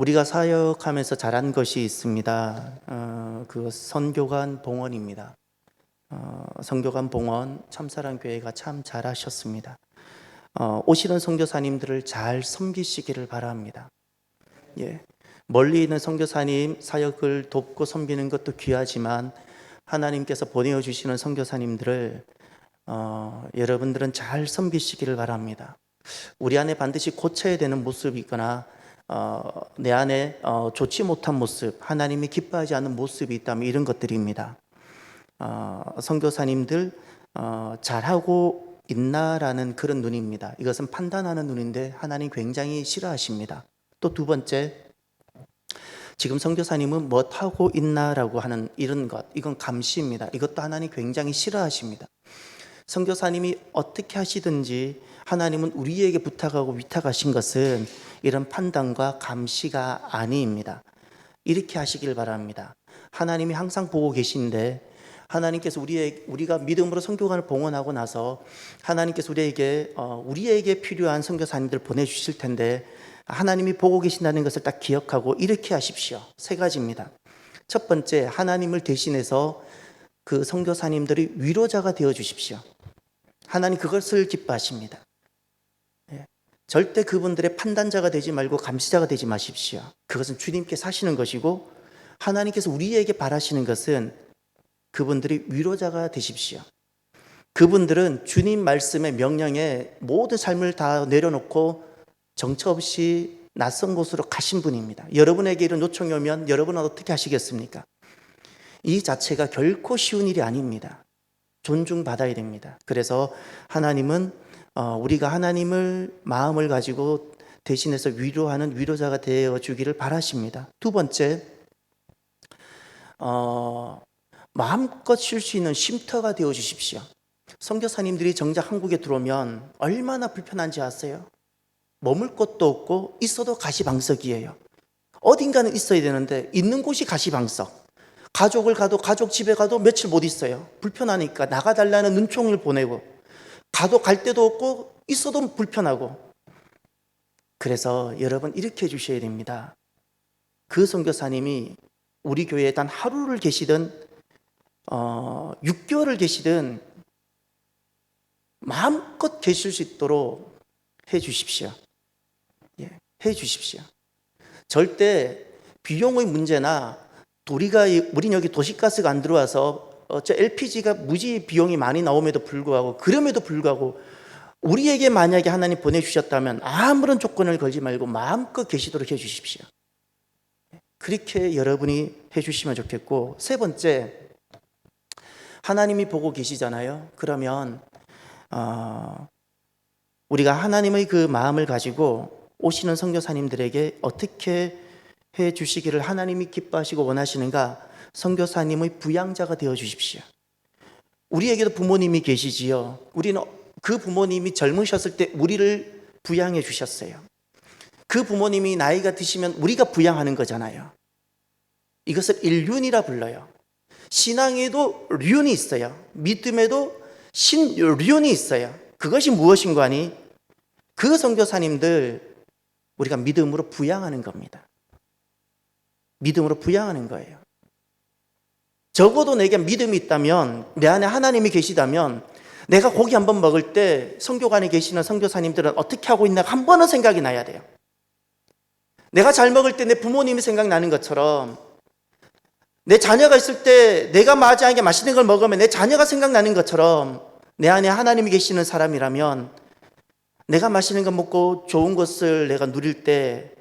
우리가 사역하면서 잘한 것이 있습니다. 그 선교관 봉헌입니다. 선교관 봉헌 참사랑교회가 참 잘하셨습니다. 오시는 선교사님들을 잘 섬기시기를 바랍니다. 예, 멀리 있는 선교사님 사역을 돕고 섬기는 것도 귀하지만 하나님께서 보내주시는 선교사님들을 여러분들은 잘 섬기시기를 바랍니다. 우리 안에 반드시 고쳐야 되는 모습이 있거나 내 안에 좋지 못한 모습, 하나님이 기뻐하지 않는 모습이 있다면 이런 것들입니다. 선교사님들 잘하고 있나라는 그런 눈입니다. 이것은 판단하는 눈인데 하나님 굉장히 싫어하십니다. 또 두 번째, 지금 선교사님은 뭐 하고 있나라고 하는 이런 것, 이건 감시입니다. 이것도 하나님 굉장히 싫어하십니다. 선교사님이 어떻게 하시든지 하나님은 우리에게 부탁하고 위탁하신 것은 이런 판단과 감시가 아닙니다. 이렇게 하시길 바랍니다. 하나님이 항상 보고 계신데 하나님께서 우리가 믿음으로 선교관을 봉헌하고 나서 하나님께서 우리에게 필요한 선교사님들 보내주실 텐데 하나님이 보고 계신다는 것을 딱 기억하고 이렇게 하십시오. 세 가지입니다. 첫 번째, 하나님을 대신해서 그 선교사님들이 위로자가 되어 주십시오. 하나님 그것을 기뻐하십니다. 절대 그분들의 판단자가 되지 말고 감시자가 되지 마십시오. 그것은 주님께서 하시는 것이고 하나님께서 우리에게 바라시는 것은 그분들이 위로자가 되십시오. 그분들은 주님 말씀의 명령에 모든 삶을 다 내려놓고 정처 없이 낯선 곳으로 가신 분입니다. 여러분에게 이런 요청이 오면 여러분은 어떻게 하시겠습니까? 이 자체가 결코 쉬운 일이 아닙니다. 존중받아야 됩니다. 그래서 하나님은 우리가 하나님을 마음을 가지고 대신해서 위로하는 위로자가 되어 주기를 바라십니다. 두 번째, 마음껏 쉴 수 있는 쉼터가 되어 주십시오. 선교사님들이 정작 한국에 들어오면 얼마나 불편한지 아세요? 머물 곳도 없고 있어도 가시방석이에요. 어딘가는 있어야 되는데 있는 곳이 가시방석. 가족을 가도 가족 집에 가도 며칠 못 있어요. 불편하니까 나가달라는 눈총을 보내고 갈 데도 없고 있어도 불편하고. 그래서 여러분 이렇게 해주셔야 됩니다. 그 선교사님이 우리 교회에 단 하루를 계시든 6개월을 계시든 마음껏 계실 수 있도록 해주십시오. 해 주십시오. 절대 비용의 문제나 우린 여기 도시가스가 안 들어와서 LPG가 무지 비용이 많이 나옴에도 불구하고 그럼에도 불구하고 우리에게 만약에 하나님 보내주셨다면 아무런 조건을 걸지 말고 마음껏 계시도록 해주십시오. 그렇게 여러분이 해주시면 좋겠고, 세 번째, 하나님이 보고 계시잖아요. 그러면 우리가 하나님의 그 마음을 가지고 오시는 선교사님들에게 어떻게 해 주시기를 하나님이 기뻐하시고 원하시는가? 선교사님의 부양자가 되어 주십시오. 우리에게도 부모님이 계시지요. 우리는 그 부모님이 젊으셨을 때 우리를 부양해 주셨어요. 그 부모님이 나이가 드시면 우리가 부양하는 거잖아요. 이것을 일륜이라 불러요. 신앙에도 륜이 있어요. 믿음에도 신륜이 있어요. 그것이 무엇인가 하니 그 선교사님들 우리가 믿음으로 부양하는 겁니다. 믿음으로 부양하는 거예요. 적어도 내게 믿음이 있다면, 내 안에 하나님이 계시다면 내가 고기 한번 먹을 때 선교관에 계시는 선교사님들은 어떻게 하고 있나 한 번은 생각이 나야 돼요. 내가 잘 먹을 때 내 부모님이 생각나는 것처럼 내 자녀가 있을 때 내가 맞이하게 맛있는 걸 먹으면 내 자녀가 생각나는 것처럼 내 안에 하나님이 계시는 사람이라면 내가 맛있는 거 먹고 좋은 것을 내가 누릴 때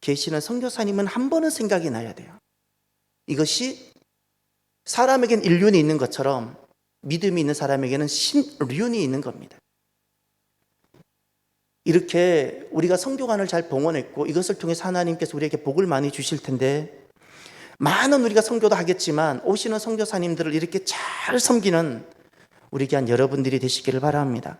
계시는 선교사님은 한 번은 생각이 나야 돼요. 이것이 사람에겐 인륜이 있는 것처럼 믿음이 있는 사람에게는 신륜이 있는 겁니다. 이렇게 우리가 선교관을 잘 봉헌했고 이것을 통해서 하나님께서 우리에게 복을 많이 주실 텐데 많은 우리가 선교도 하겠지만 오시는 선교사님들을 이렇게 잘 섬기는 우리 귀한 여러분들이 되시기를 바랍니다.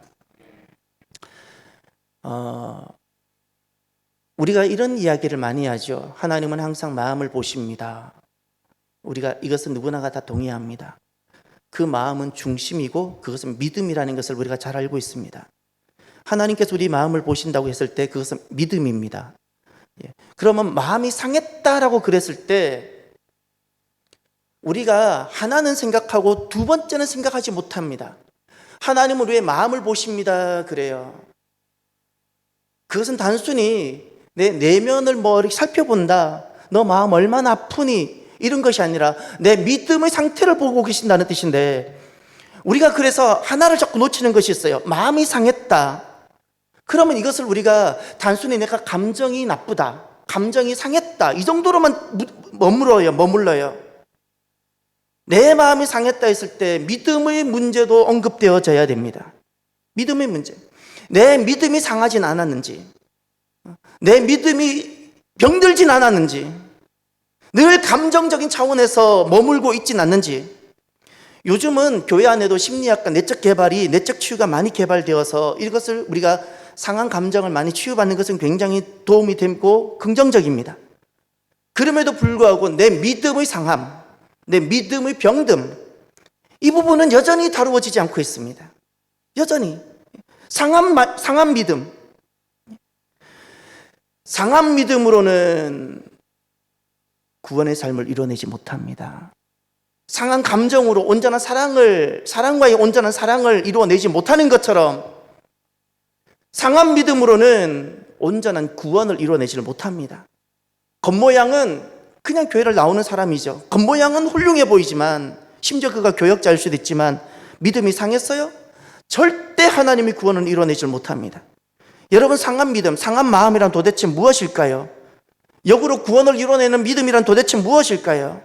우리가 이런 이야기를 많이 하죠. 하나님은 항상 마음을 보십니다. 우리가 이것은 누구나가 다 동의합니다. 그 마음은 중심이고 그것은 믿음이라는 것을 우리가 잘 알고 있습니다. 하나님께서 우리 마음을 보신다고 했을 때 그것은 믿음입니다. 그러면 마음이 상했다라고 그랬을 때 우리가 하나는 생각하고 두 번째는 생각하지 못합니다. 하나님은 우리의 마음을 보십니다. 그래요. 그것은 단순히 내 내면을 이렇게 살펴본다. 너 마음 얼마나 아프니? 이런 것이 아니라 내 믿음의 상태를 보고 계신다는 뜻인데, 우리가 그래서 하나를 자꾸 놓치는 것이 있어요. 마음이 상했다. 그러면 이것을 우리가 단순히 내가 감정이 나쁘다, 감정이 상했다, 이 정도로만 머물러요. 내 마음이 상했다 했을 때 믿음의 문제도 언급되어져야 됩니다. 믿음의 문제. 내 믿음이 상하진 않았는지, 내 믿음이 병들진 않았는지, 늘 감정적인 차원에서 머물고 있진 않는지. 요즘은 교회 안에도 심리학과 내적 개발이, 내적 치유가 많이 개발되어서 이것을 우리가 상한 감정을 많이 치유받는 것은 굉장히 도움이 되고 긍정적입니다. 그럼에도 불구하고 내 믿음의 상함, 내 믿음의 병듦, 이 부분은 여전히 다루어지지 않고 있습니다. 여전히 상한 믿음, 상한 믿음으로는 구원의 삶을 이뤄내지 못합니다. 상한 감정으로 온전한 사랑과의 온전한 사랑을 이루어내지 못하는 것처럼 상한 믿음으로는 온전한 구원을 이루어내지를 못합니다. 겉모양은 그냥 교회를 나오는 사람이죠. 겉모양은 훌륭해 보이지만, 심지어 그가 교역자일 수도 있지만 믿음이 상했어요? 절대 하나님의 구원을 이뤄내지 못합니다. 여러분, 상한 믿음, 상한 마음이란 도대체 무엇일까요? 역으로 구원을 이뤄내는 믿음이란 도대체 무엇일까요?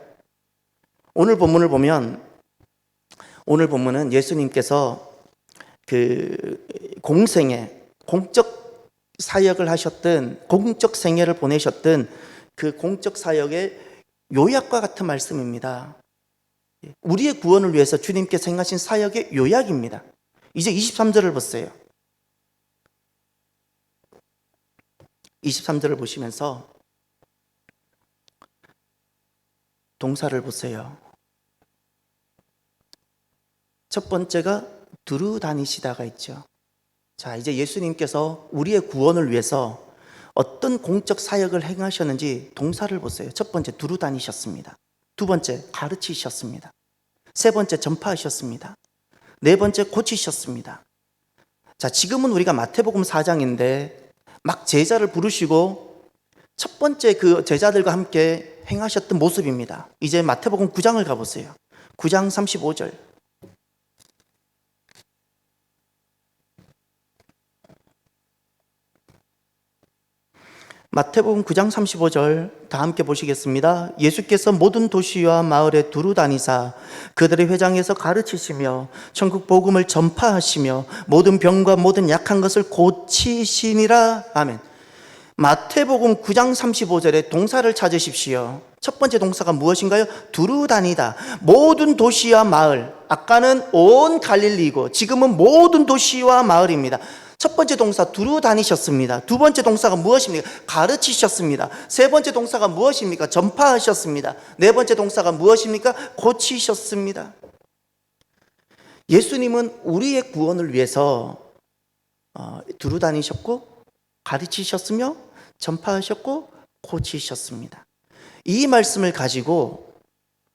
오늘 본문은 예수님께서 그 공적 사역을 하셨던, 공적 생애를 보내셨던 그 공적 사역의 요약과 같은 말씀입니다. 우리의 구원을 위해서 주님께서 행하신 사역의 요약입니다. 이제 23절을 보세요. 23절을 보시면서 동사를 보세요. 첫 번째가 두루 다니시다가 있죠. 자, 이제 예수님께서 우리의 구원을 위해서 어떤 공적 사역을 행하셨는지 동사를 보세요. 첫 번째, 두루 다니셨습니다. 두 번째, 가르치셨습니다. 세 번째, 전파하셨습니다. 네 번째, 고치셨습니다. 자, 지금은 우리가 마태복음 4장인데 막 제자를 부르시고 첫 번째 그 제자들과 함께 행하셨던 모습입니다. 이제 마태복음 9장을 가보세요. 9장 35절. 마태복음 9장 35절 다 함께 보시겠습니다. 예수께서 모든 도시와 마을에 두루 다니사 그들의 회당에서 가르치시며 천국 복음을 전파하시며 모든 병과 모든 약한 것을 고치시니라. 아멘. 마태복음 9장 35절에 동사를 찾으십시오. 첫 번째 동사가 무엇인가요? 두루 다니다. 모든 도시와 마을. 아까는 온 갈릴리고 지금은 모든 도시와 마을입니다. 첫 번째 동사 두루 다니셨습니다. 두 번째 동사가 무엇입니까? 가르치셨습니다. 세 번째 동사가 무엇입니까? 전파하셨습니다. 네 번째 동사가 무엇입니까? 고치셨습니다. 예수님은 우리의 구원을 위해서 두루 다니셨고 가르치셨으며 전파하셨고 고치셨습니다. 이 말씀을 가지고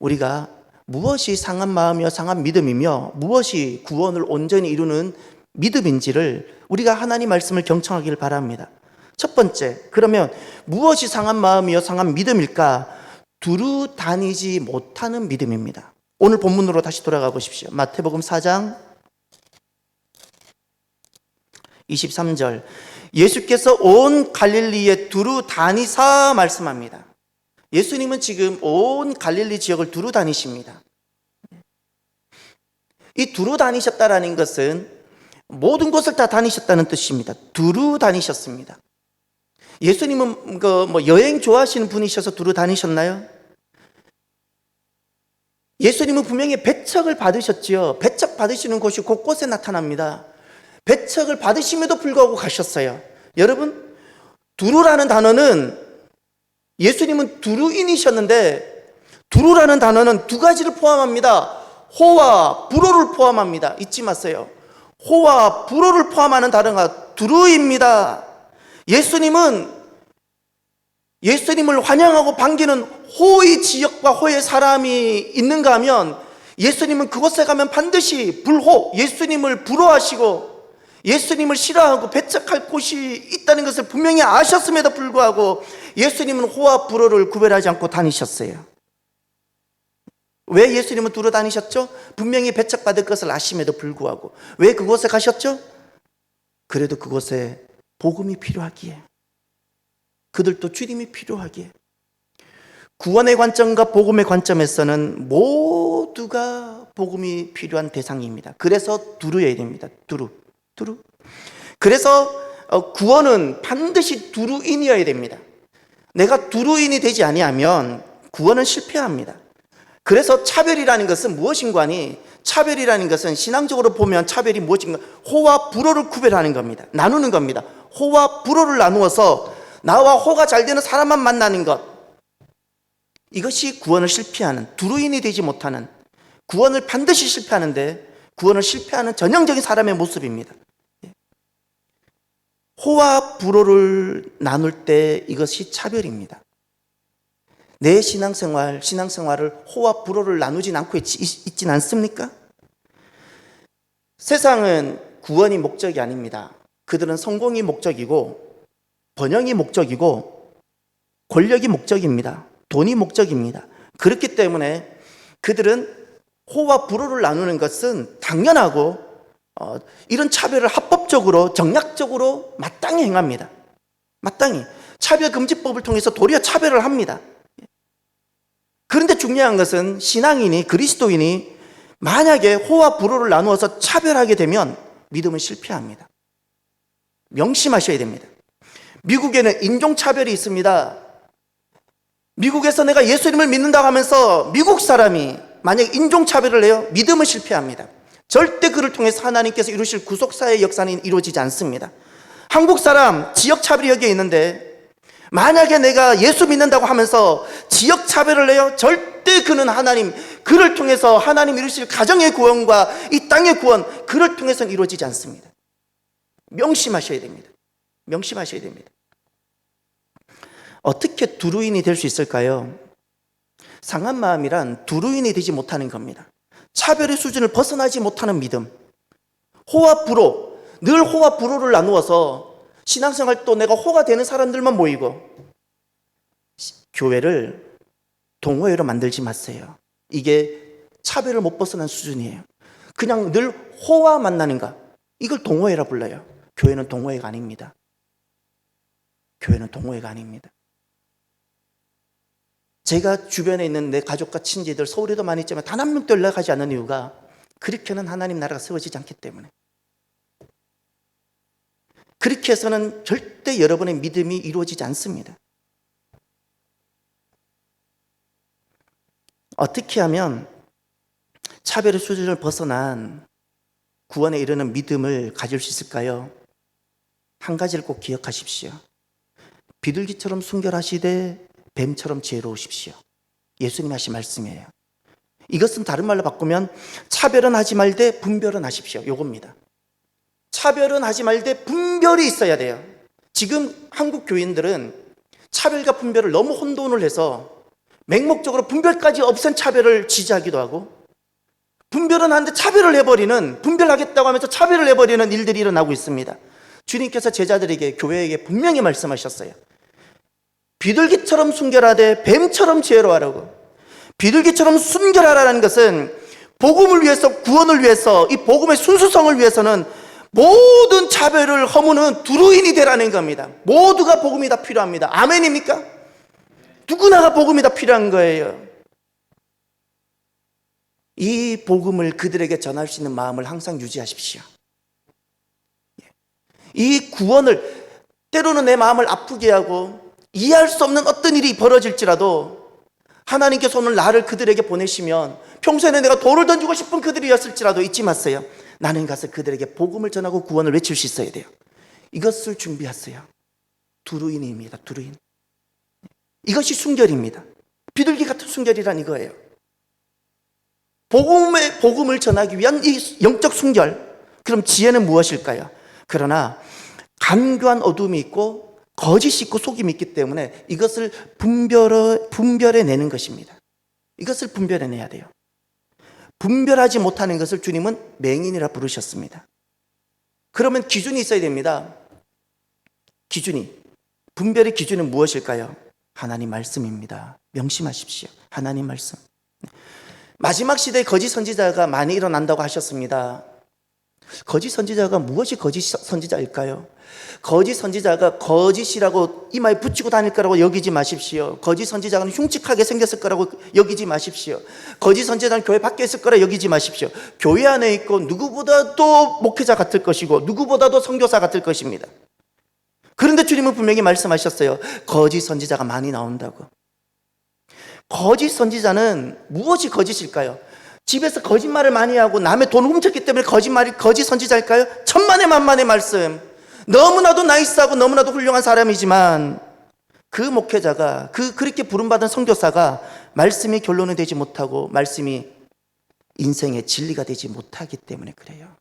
우리가 무엇이 상한 마음이며 상한 믿음이며 무엇이 구원을 온전히 이루는 믿음인지를 우리가 하나님 말씀을 경청하기를 바랍니다. 첫 번째, 그러면 무엇이 상한 마음이요 상한 믿음일까? 두루 다니지 못하는 믿음입니다. 오늘 본문으로 다시 돌아가 보십시오. 마태복음 4장 23절. 예수께서 온 갈릴리에 두루 다니사 말씀합니다. 예수님은 지금 온 갈릴리 지역을 두루 다니십니다. 이 두루 다니셨다라는 것은 모든 곳을 다 다니셨다는 뜻입니다. 두루 다니셨습니다. 예수님은 여행 좋아하시는 분이셔서 두루 다니셨나요? 예수님은 분명히 배척을 받으셨지요. 배척 받으시는 곳이 곳곳에 나타납니다. 배척을 받으심에도 불구하고 가셨어요. 여러분, 두루라는 단어는, 예수님은 두루인이셨는데 두루라는 단어는 두 가지를 포함합니다. 호와 불호를 포함합니다. 잊지 마세요. 호와 불호를 포함하는 단어가 두루입니다. 예수님은 예수님을 환영하고 반기는 호의 지역과 호의 사람이 있는가 하면 예수님은 그곳에 가면 반드시 불호, 예수님을 불호하시고 예수님을 싫어하고 배척할 곳이 있다는 것을 분명히 아셨음에도 불구하고 예수님은 호와 불호를 구별하지 않고 다니셨어요. 왜 예수님은 두루 다니셨죠? 분명히 배척받을 것을 아심에도 불구하고. 왜 그곳에 가셨죠? 그래도 그곳에 복음이 필요하기에, 그들도 주님이 필요하기에. 구원의 관점과 복음의 관점에서는 모두가 복음이 필요한 대상입니다. 그래서 두루여야 됩니다. 두루. 그래서 구원은 반드시 두루인이어야 됩니다. 내가 두루인이 되지 아니하면 구원은 실패합니다. 그래서 차별이라는 것은 무엇인가 하니, 차별이라는 것은 신앙적으로 보면 차별이 무엇인가, 호와 불호를 구별하는 겁니다. 나누는 겁니다. 호와 불호를 나누어서 나와 호가 잘 되는 사람만 만나는 것, 이것이 구원을 실패하는, 두루인이 되지 못하는, 구원을 반드시 실패하는데 구원을 실패하는 전형적인 사람의 모습입니다. 호와 불호를 나눌 때 이것이 차별입니다. 내 신앙생활을 호와 불호를 나누진 않고 있진 않습니까? 세상은 구원이 목적이 아닙니다. 그들은 성공이 목적이고 번영이 목적이고 권력이 목적입니다. 돈이 목적입니다. 그렇기 때문에 그들은 호와 불호를 나누는 것은 당연하고 이런 차별을 합법적으로 정략적으로 마땅히 행합니다. 마땅히 차별금지법을 통해서 도리어 차별을 합니다. 그런데 중요한 것은 신앙인이, 그리스도인이 만약에 호와 불호를 나누어서 차별하게 되면 믿음은 실패합니다. 명심하셔야 됩니다. 미국에는 인종차별이 있습니다. 미국에서 내가 예수님을 믿는다고 하면서 미국 사람이 만약 인종차별을 해요, 믿음은 실패합니다. 절대 그를 통해서 하나님께서 이루실 구속사의 역사는 이루어지지 않습니다. 한국 사람 지역차별이 여기에 있는데 만약에 내가 예수 믿는다고 하면서 지역차별을 해요, 절대 그는 그를 통해서 하나님 이루실 가정의 구원과 이 땅의 구원, 그를 통해서는 이루어지지 않습니다. 명심하셔야 됩니다. 명심하셔야 됩니다. 어떻게 두루인이 될 수 있을까요? 상한 마음이란 두루인이 되지 못하는 겁니다. 차별의 수준을 벗어나지 못하는 믿음, 호와 불호, 늘 호와 불호를 나누어서 신앙생활 또 내가 호가 되는 사람들만 모이고, 교회를 동호회로 만들지 마세요. 이게 차별을 못 벗어난 수준이에요. 그냥 늘 호와 만나는가, 이걸 동호회라 불러요. 교회는 동호회가 아닙니다. 교회는 동호회가 아닙니다. 제가 주변에 있는 내 가족과 친지들, 서울에도 많이 있지만 단 한 명도 연락하지 않는 이유가 그렇게는 하나님 나라가 세워지지 않기 때문에. 그렇게 해서는 절대 여러분의 믿음이 이루어지지 않습니다. 어떻게 하면 차별의 수준을 벗어난 구원에 이르는 믿음을 가질 수 있을까요? 한 가지를 꼭 기억하십시오. 비둘기처럼 순결하시되 뱀처럼 지혜로우십시오. 예수님 하신 말씀이에요. 이것은 다른 말로 바꾸면 차별은 하지 말되 분별은 하십시오. 요겁니다. 차별은 하지 말되 분별이 있어야 돼요. 지금 한국 교인들은 차별과 분별을 너무 혼돈을 해서 맹목적으로 분별까지 없앤 차별을 지지하기도 하고, 분별은 하는데 차별을 해버리는, 분별하겠다고 하면서 차별을 해버리는 일들이 일어나고 있습니다. 주님께서 제자들에게, 교회에게 분명히 말씀하셨어요. 비둘기처럼 순결하되 뱀처럼 지혜로워하라고. 비둘기처럼 순결하라는 것은 복음을 위해서, 구원을 위해서, 이 복음의 순수성을 위해서는 모든 차별을 허무는 두루인이 되라는 겁니다. 모두가 복음이 다 필요합니다. 아멘입니까? 누구나가 복음이 다 필요한 거예요. 이 복음을 그들에게 전할 수 있는 마음을 항상 유지하십시오. 이 구원을, 때로는 내 마음을 아프게 하고 이해할 수 없는 어떤 일이 벌어질지라도 하나님께서 오늘 나를 그들에게 보내시면, 평소에는 내가 돌을 던지고 싶은 그들이었을지라도 잊지 마세요. 나는 가서 그들에게 복음을 전하고 구원을 외칠 수 있어야 돼요. 이것을 준비하세요. 두루인입니다. 두루인. 이것이 순결입니다. 비둘기 같은 순결이란 이거예요. 복음을 전하기 위한 이 영적 순결. 그럼 지혜는 무엇일까요? 그러나 간교한 어둠이 있고 거짓이 있고 속임이 있기 때문에 이것을 분별해내는 것입니다. 이것을 분별해내야 돼요. 분별하지 못하는 것을 주님은 맹인이라 부르셨습니다. 그러면 기준이 있어야 됩니다. 분별의 기준은 무엇일까요? 하나님 말씀입니다. 명심하십시오. 하나님 말씀. 마지막 시대에 거짓 선지자가 많이 일어난다고 하셨습니다. 거짓 선지자가 무엇이 거짓 선지자일까요? 거짓 선지자가 거짓이라고 이마에 붙이고 다닐 거라고 여기지 마십시오. 거짓 선지자는 흉측하게 생겼을 거라고 여기지 마십시오. 거짓 선지자는 교회 밖에 있을 거라 여기지 마십시오. 교회 안에 있고 누구보다도 목회자 같을 것이고 누구보다도 선교사 같을 것입니다. 그런데 주님은 분명히 말씀하셨어요. 거짓 선지자가 많이 나온다고. 거짓 선지자는 무엇이 거짓일까요? 집에서 거짓말을 많이 하고 남의 돈을 훔쳤기 때문에 거짓 선지자일까요? 천만의 만만의 말씀. 너무나도 나이스하고 너무나도 훌륭한 사람이지만 그 목회자가 그렇게 부름받은 선교사가 말씀이 결론이 되지 못하고 말씀이 인생의 진리가 되지 못하기 때문에 그래요.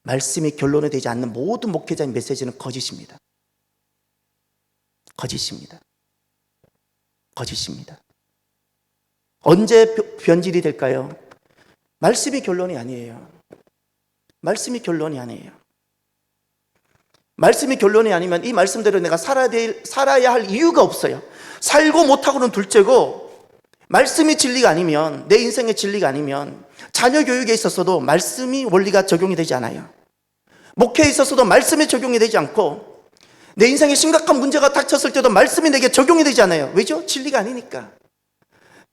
말씀이 결론이 되지 않는 모든 목회자의 메시지는 거짓입니다. 거짓입니다. 거짓입니다. 언제 변질이 될까요? 말씀이 결론이 아니에요. 말씀이 결론이 아니에요. 말씀이 결론이 아니면 이 말씀대로 내가 살아야 할 이유가 없어요. 살고 못하고는 둘째고, 말씀이 진리가 아니면, 내 인생의 진리가 아니면 자녀 교육에 있어서도 말씀이 원리가 적용이 되지 않아요. 목회에 있어서도 말씀이 적용이 되지 않고, 내 인생에 심각한 문제가 닥쳤을 때도 말씀이 내게 적용이 되지 않아요. 왜죠? 진리가 아니니까.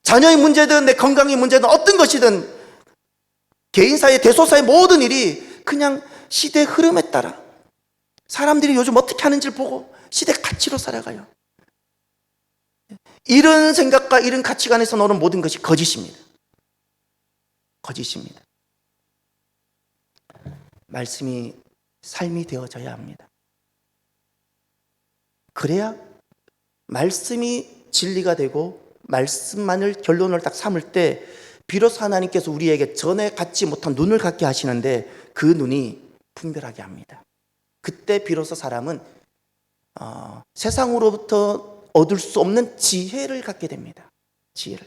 자녀의 문제든 내 건강의 문제든 어떤 것이든 개인사의 대소사의 모든 일이 그냥 시대의 흐름에 따라 사람들이 요즘 어떻게 하는지를 보고 시대 가치로 살아가요. 이런 생각과 이런 가치관에서 나오는 모든 것이 거짓입니다. 거짓입니다. 말씀이 삶이 되어져야 합니다. 그래야 말씀이 진리가 되고 말씀만을 결론을 딱 삼을 때 비로소 하나님께서 우리에게 전에 갖지 못한 눈을 갖게 하시는데 그 눈이 분별하게 합니다. 그때 비로소 사람은 세상으로부터 얻을 수 없는 지혜를 갖게 됩니다. 지혜를.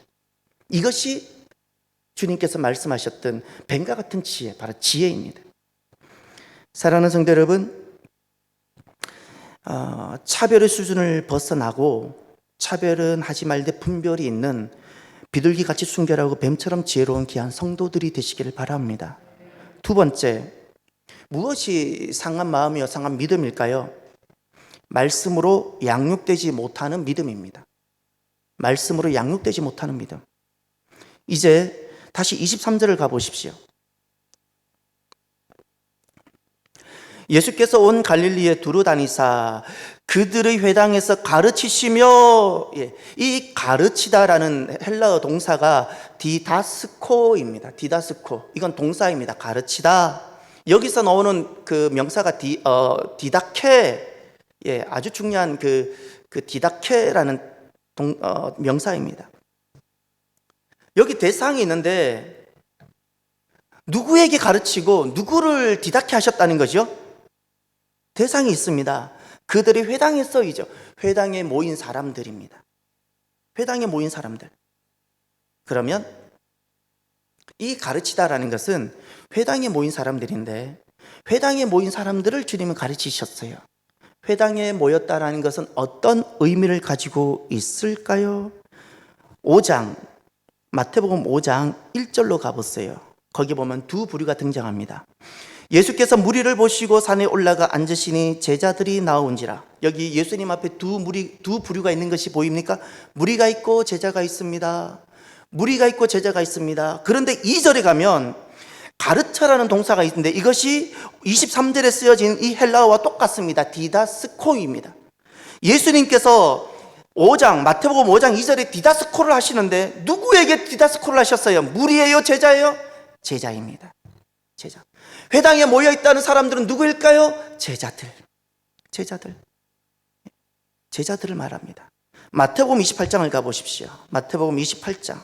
이것이 주님께서 말씀하셨던 뱀과 같은 지혜, 바로 지혜입니다. 사랑하는 성도 여러분, 차별의 수준을 벗어나고 차별은 하지 말되 분별이 있는 비둘기같이 순결하고 뱀처럼 지혜로운 귀한 성도들이 되시기를 바랍니다. 두 번째, 무엇이 상한 마음이요 상한 믿음일까요? 말씀으로 양육되지 못하는 믿음입니다. 말씀으로 양육되지 못하는 믿음. 이제 다시 23절을 가보십시오. 예수께서 온 갈릴리에 두루 다니사 그들의 회당에서 가르치시며, 이 가르치다라는 헬라어 동사가 디다스코입니다. 디다스코. 이건 동사입니다. 가르치다. 여기서 나오는 그 명사가 디다케, 아주 중요한 그 디다케라는 명사입니다. 여기 대상이 있는데 누구에게 가르치고 누구를 디다케 하셨다는 거죠? 대상이 있습니다. 그들이 회당에 쓰이죠. 회당에 모인 사람들입니다. 회당에 모인 사람들. 그러면 이 가르치다라는 것은 회당에 모인 사람들인데 회당에 모인 사람들을 주님은 가르치셨어요. 회당에 모였다라는 것은 어떤 의미를 가지고 있을까요? 5장, 마태복음 5장 1절로 가보세요. 거기 보면 두 부류가 등장합니다. 예수께서 무리를 보시고 산에 올라가 앉으시니 제자들이 나온지라. 여기 예수님 앞에 두 부류가 있는 것이 보입니까? 무리가 있고 제자가 있습니다. 무리가 있고 제자가 있습니다. 그런데 2절에 가면 가르쳐라는 동사가 있는데 이것이 23절에 쓰여진 이 헬라어와 똑같습니다. 디다스코입니다. 예수님께서 마태복음 5장 2절에 디다스코를 하시는데 누구에게 디다스코를 하셨어요? 무리예요? 제자예요? 제자입니다. 제자. 회당에 모여있다는 사람들은 누구일까요? 제자들을 말합니다. 마태복음 28장을 가보십시오. 마태복음 28장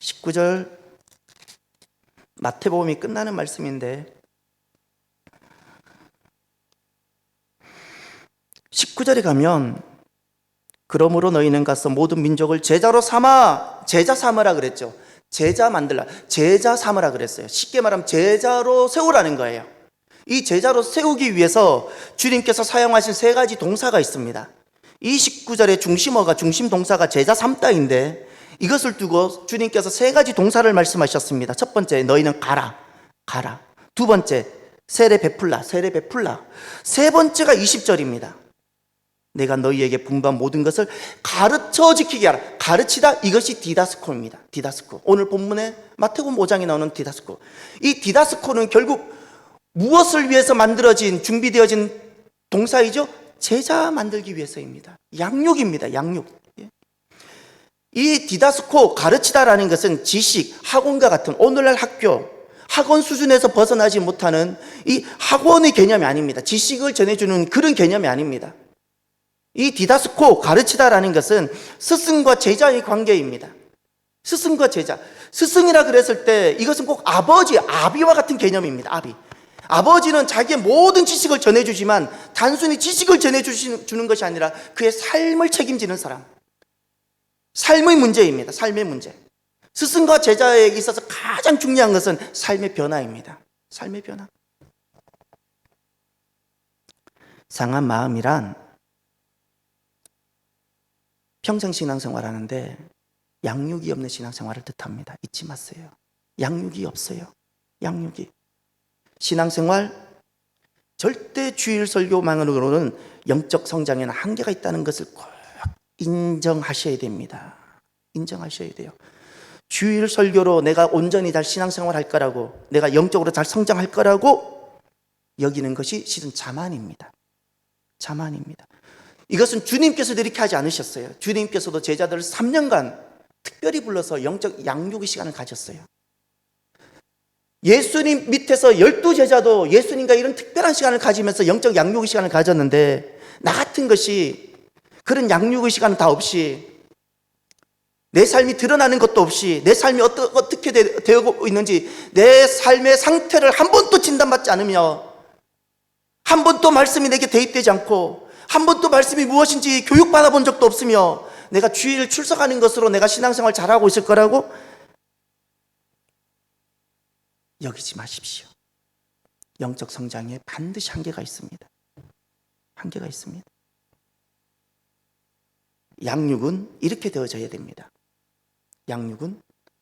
19절. 마태복음이 끝나는 말씀인데 19절에 가면 그러므로 너희는 가서 모든 민족을 제자로 삼아, 제자 삼으라 그랬죠. 제자 만들라, 제자 삼으라 그랬어요. 쉽게 말하면 제자로 세우라는 거예요. 이 제자로 세우기 위해서 주님께서 사용하신 세 가지 동사가 있습니다. 이 19절의 중심어가, 중심 동사가 제자 삼다인데, 이것을 두고 주님께서 세 가지 동사를 말씀하셨습니다. 첫 번째, 너희는 가라, 가라. 두 번째, 세례 베풀라, 세례 베풀라. 세 번째가 20절입니다. 내가 너희에게 분부한 모든 것을 가르쳐 지키게 하라. 가르치다, 이것이 디다스코입니다. 디다스코. 오늘 본문에 마태복음 5장에 나오는 디다스코. 이 디다스코는 결국 무엇을 위해서 만들어진, 준비되어진 동사이죠? 제자 만들기 위해서입니다. 양육입니다. 양육. 이 디다스코, 가르치다라는 것은 지식, 학원과 같은 오늘날 학교, 학원 수준에서 벗어나지 못하는 이 학원의 개념이 아닙니다. 지식을 전해주는 그런 개념이 아닙니다. 이 디다스코, 가르치다라는 것은 스승과 제자의 관계입니다. 스승과 제자. 스승이라 그랬을 때 이것은 꼭 아버지, 아비와 같은 개념입니다. 아비. 아버지는 자기의 모든 지식을 전해주지만 단순히 지식을 전해주는 것이 아니라 그의 삶을 책임지는 사람. 삶의 문제입니다. 삶의 문제. 스승과 제자에 있어서 가장 중요한 것은 삶의 변화입니다. 삶의 변화. 상한 마음이란 평생 신앙생활 하는데 양육이 없는 신앙생활을 뜻합니다. 잊지 마세요. 양육이 없어요. 양육이. 신앙생활, 절대 주일 설교만으로는 영적 성장에는 한계가 있다는 것을 꼭 인정하셔야 됩니다. 인정하셔야 돼요. 주일 설교로 내가 온전히 잘 신앙생활 할 거라고, 내가 영적으로 잘 성장할 거라고 여기는 것이 실은 자만입니다. 자만입니다. 이것은 주님께서도 이렇게 하지 않으셨어요. 주님께서도 제자들을 3년간 특별히 불러서 영적 양육의 시간을 가졌어요. 예수님 밑에서 12제자도 예수님과 이런 특별한 시간을 가지면서 영적 양육의 시간을 가졌는데, 나 같은 것이 그런 양육의 시간은 다 없이, 내 삶이 드러나는 것도 없이, 내 삶이 어떻게 되고 있는지, 내 삶의 상태를 한 번도 진단받지 않으며, 한 번도 말씀이 내게 대입되지 않고, 한 번도 말씀이 무엇인지 교육받아 본 적도 없으며, 내가 주일 출석하는 것으로 내가 신앙생활 잘하고 있을 거라고 여기지 마십시오. 영적 성장에 반드시 한계가 있습니다. 한계가 있습니다. 양육은 이렇게 되어져야 됩니다. 양육은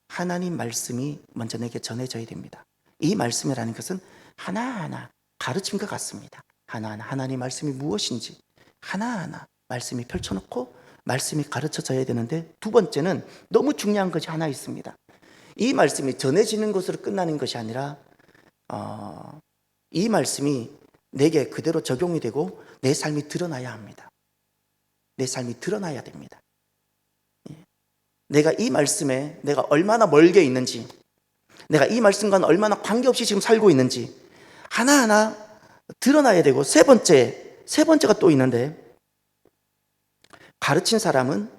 하나님 말씀이 먼저 내게 전해져야 됩니다. 이 말씀이라는 것은 하나하나 가르침과 같습니다. 하나하나 하나님 말씀이 무엇인지 하나하나 말씀이 펼쳐놓고 말씀이 가르쳐져야 되는데, 두 번째는 너무 중요한 것이 하나 있습니다. 이 말씀이 전해지는 것으로 끝나는 것이 아니라 이 말씀이 내게 그대로 적용이 되고 내 삶이 드러나야 합니다. 내 삶이 드러나야 됩니다. 내가 이 말씀에 내가 얼마나 멀게 있는지, 내가 이 말씀과는 얼마나 관계없이 지금 살고 있는지 하나하나 드러나야 되고, 세 번째가 또 있는데, 가르친 사람은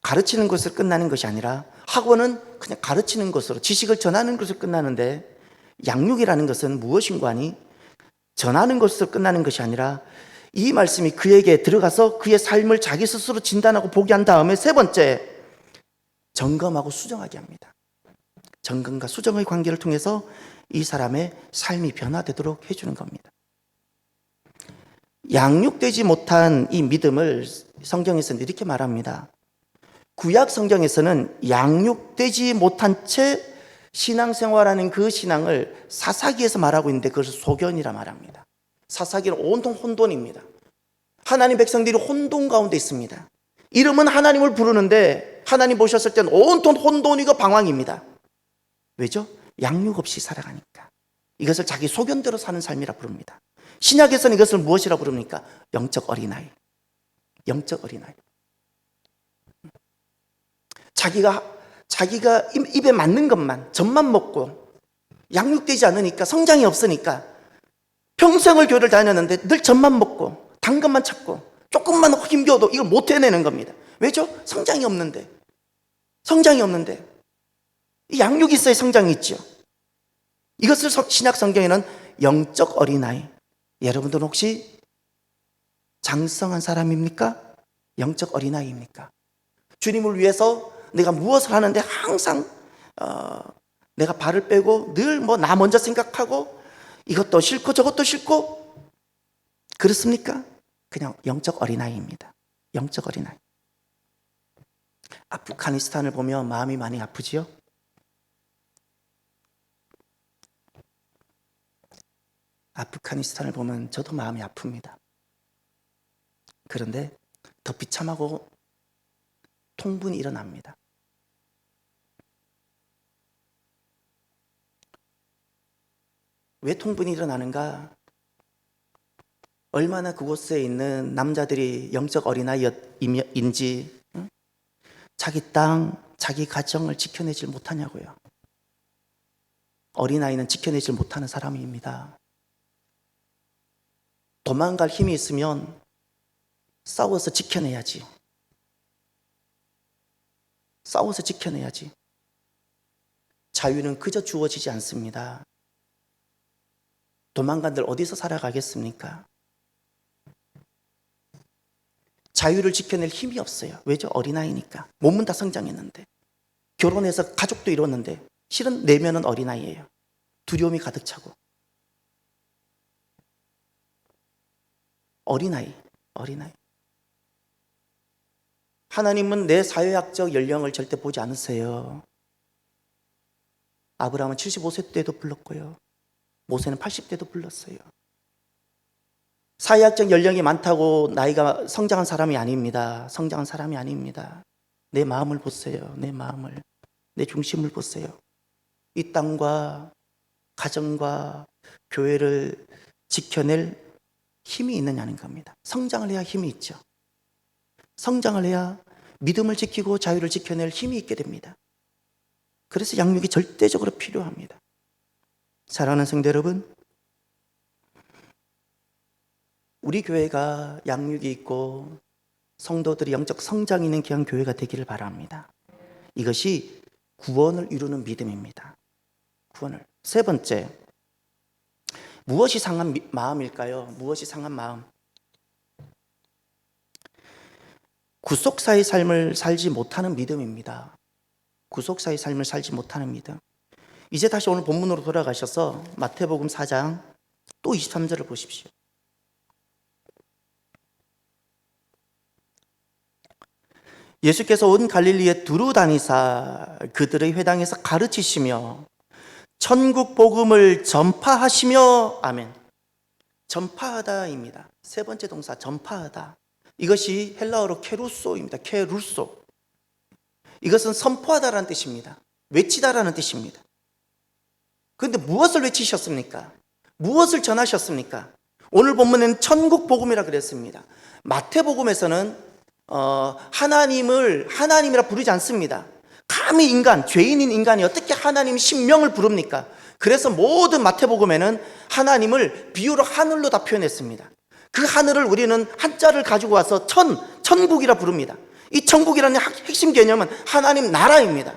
가르치는 것으로 끝나는 것이 아니라, 학원은 그냥 가르치는 것으로, 지식을 전하는 것으로 끝나는데, 양육이라는 것은 무엇인가 하니 전하는 것으로 끝나는 것이 아니라 이 말씀이 그에게 들어가서 그의 삶을 자기 스스로 진단하고 보게 한 다음에, 세 번째, 점검하고 수정하게 합니다. 점검과 수정의 관계를 통해서 이 사람의 삶이 변화되도록 해주는 겁니다. 양육되지 못한 이 믿음을 성경에서는 이렇게 말합니다. 구약 성경에서는 양육되지 못한 채 신앙생활하는 그 신앙을 사사기에서 말하고 있는데, 그것을 소견이라 말합니다. 사사기는 온통 혼돈입니다. 하나님 백성들이 혼돈 가운데 있습니다. 이름은 하나님을 부르는데 하나님 보셨을 때는 온통 혼돈이고 방황입니다. 왜죠? 양육 없이 살아가니까. 이것을 자기 소견대로 사는 삶이라 부릅니다. 신약에서는 이것을 무엇이라 부릅니까? 영적 어린아이. 영적 어린아이. 자기가 입에 맞는 것만, 젖만 먹고 양육되지 않으니까, 성장이 없으니까 평생을 교회를 다녔는데 늘 젖만 먹고 단 것만 찾고 조금만 힘겨워도 이걸 못 해내는 겁니다. 왜죠? 성장이 없는데. 이 양육이 있어야 성장이 있죠. 이것을 신약 성경에는 영적 어린아이. 여러분들은 혹시 장성한 사람입니까? 영적 어린아이입니까? 주님을 위해서 내가 무엇을 하는데 항상 내가 발을 빼고 늘 뭐 나 먼저 생각하고 이것도 싫고 저것도 싫고 그렇습니까? 그냥 영적 어린아이입니다. 영적 어린아이. 아프가니스탄을 보면 마음이 많이 아프지요? 아프가니스탄을 보면 저도 마음이 아픕니다. 그런데 더 비참하고 통분이 일어납니다. 왜 통분이 일어나는가? 얼마나 그곳에 있는 남자들이 영적 어린아이인지 자기 땅, 자기 가정을 지켜내질 못하냐고요. 어린아이는 지켜내질 못하는 사람입니다. 도망갈 힘이 있으면 싸워서 지켜내야지. 싸워서 지켜내야지. 자유는 그저 주어지지 않습니다. 도망간들 어디서 살아가겠습니까? 자유를 지켜낼 힘이 없어요. 왜죠? 어린아이니까. 몸은 다 성장했는데. 결혼해서 가족도 이뤘는데 실은 내면은 어린아이예요. 두려움이 가득 차고. 어린아이. 하나님은 내 사회학적 연령을 절대 보지 않으세요. 아브라함은 75세 때도 불렀고요. 모세는 80대도 불렀어요. 사회학적 연령이 많다고 나이가 성장한 사람이 아닙니다. 성장한 사람이 아닙니다. 내 마음을 보세요. 내 마음을. 내 중심을 보세요. 이 땅과 가정과 교회를 지켜낼 힘이 있느냐는 겁니다. 성장을 해야 힘이 있죠. 성장을 해야 믿음을 지키고 자유를 지켜낼 힘이 있게 됩니다. 그래서 양육이 절대적으로 필요합니다. 사랑하는 성도 여러분, 우리 교회가 양육이 있고 성도들이 영적 성장이 있는 귀한 교회가 되기를 바랍니다. 이것이 구원을 이루는 믿음입니다. 구원을. 세 번째, 무엇이 상한 마음일까요? 무엇이 상한 마음? 구속사의 삶을 살지 못하는 믿음입니다. 구속사의 삶을 살지 못하는 믿음. 이제 다시 오늘 본문으로 돌아가셔서 마태복음 4장 또 23절을 보십시오. 예수께서 온 갈릴리에 두루 다니사 그들의 회당에서 가르치시며 천국 복음을 전파하시며, 아멘. 전파하다입니다. 세 번째 동사 전파하다. 이것이 헬라어로 케루소입니다. 케루소. 이것은 선포하다라는 뜻입니다. 외치다라는 뜻입니다. 그런데 무엇을 외치셨습니까? 무엇을 전하셨습니까? 오늘 본문에는 천국 복음이라 그랬습니다. 마태복음에서는 하나님을 하나님이라 부르지 않습니다. 감히 인간, 죄인인 인간이 어떻게 하나님 신명을 부릅니까? 그래서 모든 마태복음에는 하나님을 비유로 하늘로 다 표현했습니다. 그 하늘을 우리는 한자를 가지고 와서 천국이라 부릅니다. 이 천국이라는 핵심 개념은 하나님 나라입니다.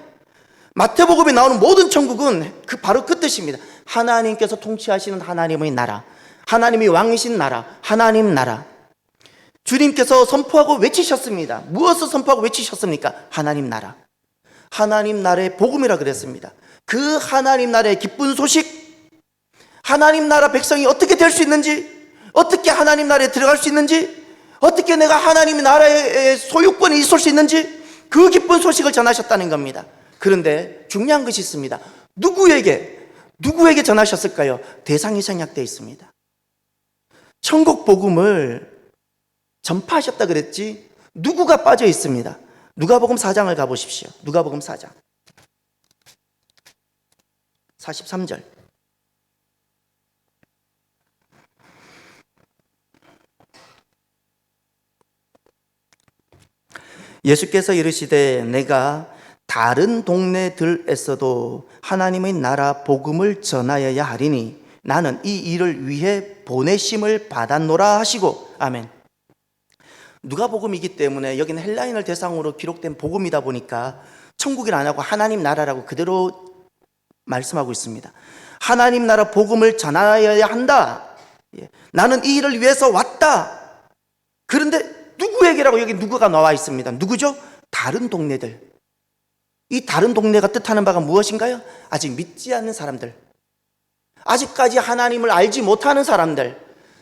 마태복음에 나오는 모든 천국은 바로 그 뜻입니다. 하나님께서 통치하시는 하나님의 나라, 하나님이 왕이신 나라, 하나님 나라. 주님께서 선포하고 외치셨습니다. 무엇을 선포하고 외치셨습니까? 하나님 나라. 하나님 나라의 복음이라 그랬습니다. 그 하나님 나라의 기쁜 소식, 하나님 나라 백성이 어떻게 될 수 있는지, 어떻게 하나님 나라에 들어갈 수 있는지, 어떻게 내가 하나님 나라의 소유권이 있을 수 있는지, 그 기쁜 소식을 전하셨다는 겁니다. 그런데 중요한 것이 있습니다. 누구에게 전하셨을까요? 대상이 생략되어 있습니다. 천국 복음을 전파하셨다 그랬지 누구가 빠져 있습니다. 누가복음 4장을 가보십시오. 누가복음 4장 43절. 예수께서 이르시되 내가 다른 동네들에서도 하나님의 나라 복음을 전하여야 하리니 나는 이 일을 위해 보내심을 받았노라 하시고, 아멘. 누가복음이기 때문에 여기는 헬라인을 대상으로 기록된 복음이다 보니까 천국이라 안 하고 하나님 나라라고 그대로 말씀하고 있습니다. 하나님 나라 복음을 전하여야 한다. 나는 이 일을 위해서 왔다. 그런데 누구에게라고 여기 누구가 나와 있습니다. 누구죠? 다른 동네들. 이 다른 동네가 뜻하는 바가 무엇인가요? 아직 믿지 않는 사람들, 아직까지 하나님을 알지 못하는 사람들,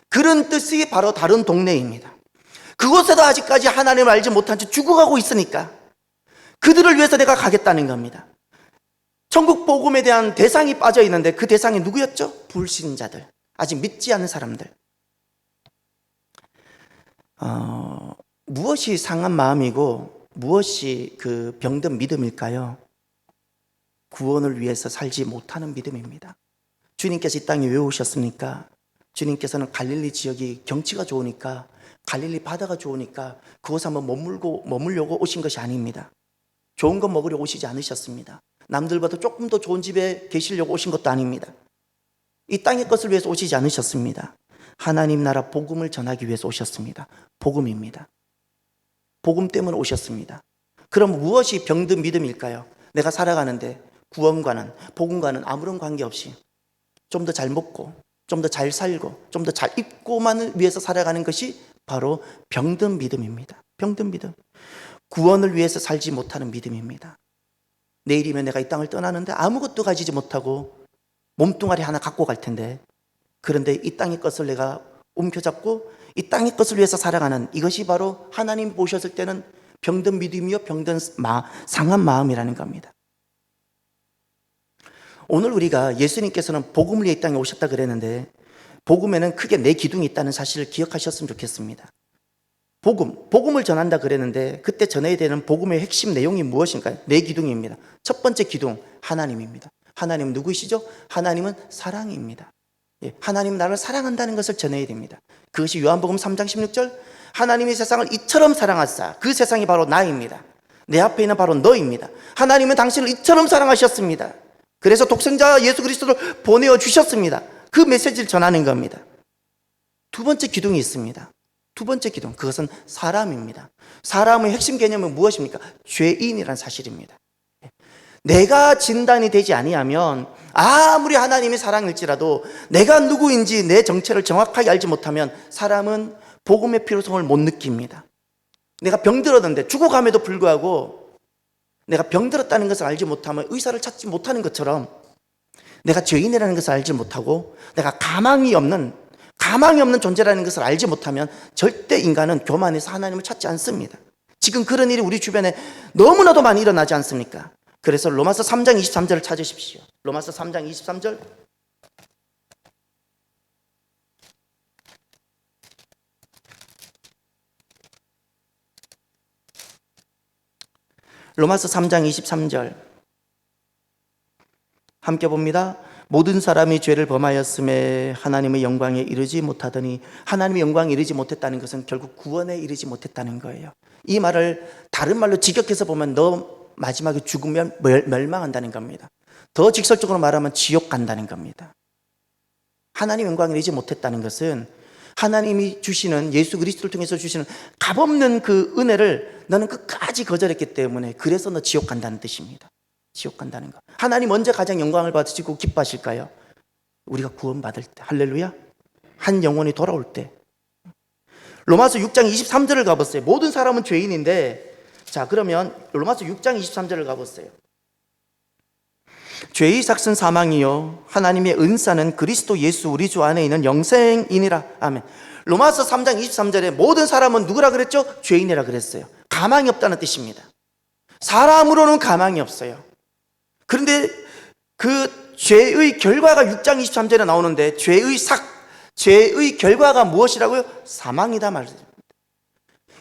그런 뜻이 바로 다른 동네입니다. 그곳에도 아직까지 하나님을 알지 못한 채 죽어가고 있으니까 그들을 위해서 내가 가겠다는 겁니다. 천국 복음에 대한 대상이 빠져 있는데 그 대상이 누구였죠? 불신자들, 아직 믿지 않는 사람들. 무엇이 상한 마음이고 무엇이 그 병든 믿음일까요? 구원을 위해서 살지 못하는 믿음입니다. 주님께서 이 땅에 왜 오셨습니까? 주님께서는 갈릴리 지역이 경치가 좋으니까, 갈릴리 바다가 좋으니까 그곳에 한번 머물려고 오신 것이 아닙니다. 좋은 것 먹으려고 오시지 않으셨습니다. 남들보다 조금 더 좋은 집에 계시려고 오신 것도 아닙니다. 이 땅의 것을 위해서 오시지 않으셨습니다. 하나님 나라 복음을 전하기 위해서 오셨습니다. 복음입니다. 복음 때문에 오셨습니다. 그럼 무엇이 병든 믿음일까요? 내가 살아가는데 구원과는, 복음과는 아무런 관계없이 좀 더 잘 먹고 좀 더 잘 살고 좀 더 잘 입고만을 위해서 살아가는 것이 바로 병든 믿음입니다. 병든 믿음. 구원을 위해서 살지 못하는 믿음입니다. 내일이면 내가 이 땅을 떠나는데 아무것도 가지지 못하고 몸뚱아리 하나 갖고 갈 텐데, 그런데 이 땅의 것을 내가 움켜잡고 이 땅의 것을 위해서 살아가는, 이것이 바로 하나님 보셨을 때는 병든 믿음이요 병든 상한 마음이라는 겁니다. 오늘 우리가 예수님께서는 복음을 위해 이 땅에 오셨다 그랬는데, 복음에는 크게 네 기둥이 있다는 사실을 기억하셨으면 좋겠습니다. 복음을 전한다 그랬는데 그때 전해야 되는 복음의 핵심 내용이 무엇인가요? 네 기둥입니다. 첫 번째 기둥, 하나님입니다. 하나님은 누구이시죠? 하나님은 사랑입니다. 하나님 나를 사랑한다는 것을 전해야 됩니다. 그것이 요한복음 3장 16절, 하나님이 세상을 이처럼 사랑하사, 그 세상이 바로 나입니다. 내 앞에 있는 바로 너입니다. 하나님은 당신을 이처럼 사랑하셨습니다. 그래서 독생자 예수 그리스도를 보내어 주셨습니다. 그 메시지를 전하는 겁니다. 두 번째 기둥이 있습니다. 두 번째 기둥, 그것은 사람입니다. 사람의 핵심 개념은 무엇입니까? 죄인이라는 사실입니다. 내가 진단이 되지 아니하면, 아무리 하나님의 사랑일지라도 내가 누구인지 내 정체를 정확하게 알지 못하면 사람은 복음의 필요성을 못 느낍니다. 내가 병들었는데, 죽어감에도 불구하고 내가 병들었다는 것을 알지 못하면 의사를 찾지 못하는 것처럼, 내가 죄인이라는 것을 알지 못하고 내가 가망이 없는 존재라는 것을 알지 못하면 절대 인간은 교만해서 하나님을 찾지 않습니다. 지금 그런 일이 우리 주변에 너무나도 많이 일어나지 않습니까? 그래서 로마서 3장 23절을 찾으십시오. 로마서 3장 23절. 로마서 3장 23절 함께 봅니다. 모든 사람이 죄를 범하였음에 하나님의 영광에 이르지 못하더니, 하나님의 영광에 이르지 못했다는 것은 결국 구원에 이르지 못했다는 거예요. 이 말을 다른 말로 직역해서 보면 너 마지막에 죽으면 멸망한다는 겁니다. 더 직설적으로 말하면 지옥 간다는 겁니다. 하나님 영광에 이르지 못했다는 것은 하나님이 주시는, 예수 그리스도를 통해서 주시는 값없는 그 은혜를 너는 끝까지 거절했기 때문에, 그래서 너 지옥 간다는 뜻입니다. 지옥 간다는 거. 하나님 언제 가장 영광을 받으시고 기뻐하실까요? 우리가 구원받을 때. 할렐루야. 한 영혼이 돌아올 때. 로마서 6장 23절을 가보세요. 모든 사람은 죄인인데, 자 그러면 로마서 6장 23절을 가보세요. 죄의 삭은 사망이요 하나님의 은사는 그리스도 예수 우리 주 안에 있는 영생이니라. 아멘. 로마서 3장 23절에 모든 사람은 누구라 그랬죠? 죄인이라 그랬어요. 가망이 없다는 뜻입니다. 사람으로는 가망이 없어요. 그런데 그 죄의 결과가 6장 23절에 나오는데, 죄의 결과가 무엇이라고요? 사망이다 말입니다.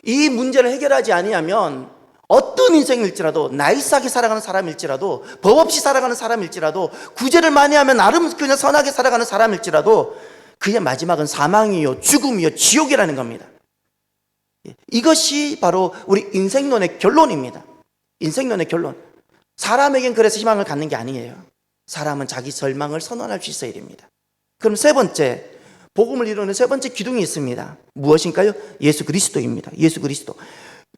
이 문제를 해결하지 아니하면 어떤 인생일지라도, 나이스하게 살아가는 사람일지라도, 법 없이 살아가는 사람일지라도, 구제를 많이 하면 나름 그냥 선하게 살아가는 사람일지라도 그의 마지막은 사망이요 죽음이요 지옥이라는 겁니다. 이것이 바로 우리 인생론의 결론입니다. 인생론의 결론. 사람에겐 그래서 희망을 갖는 게 아니에요. 사람은 자기 절망을 선언할 수 있어야 됩니다. 그럼 세 번째, 복음을 이루는 세 번째 기둥이 있습니다. 무엇인가요? 예수 그리스도입니다. 예수 그리스도.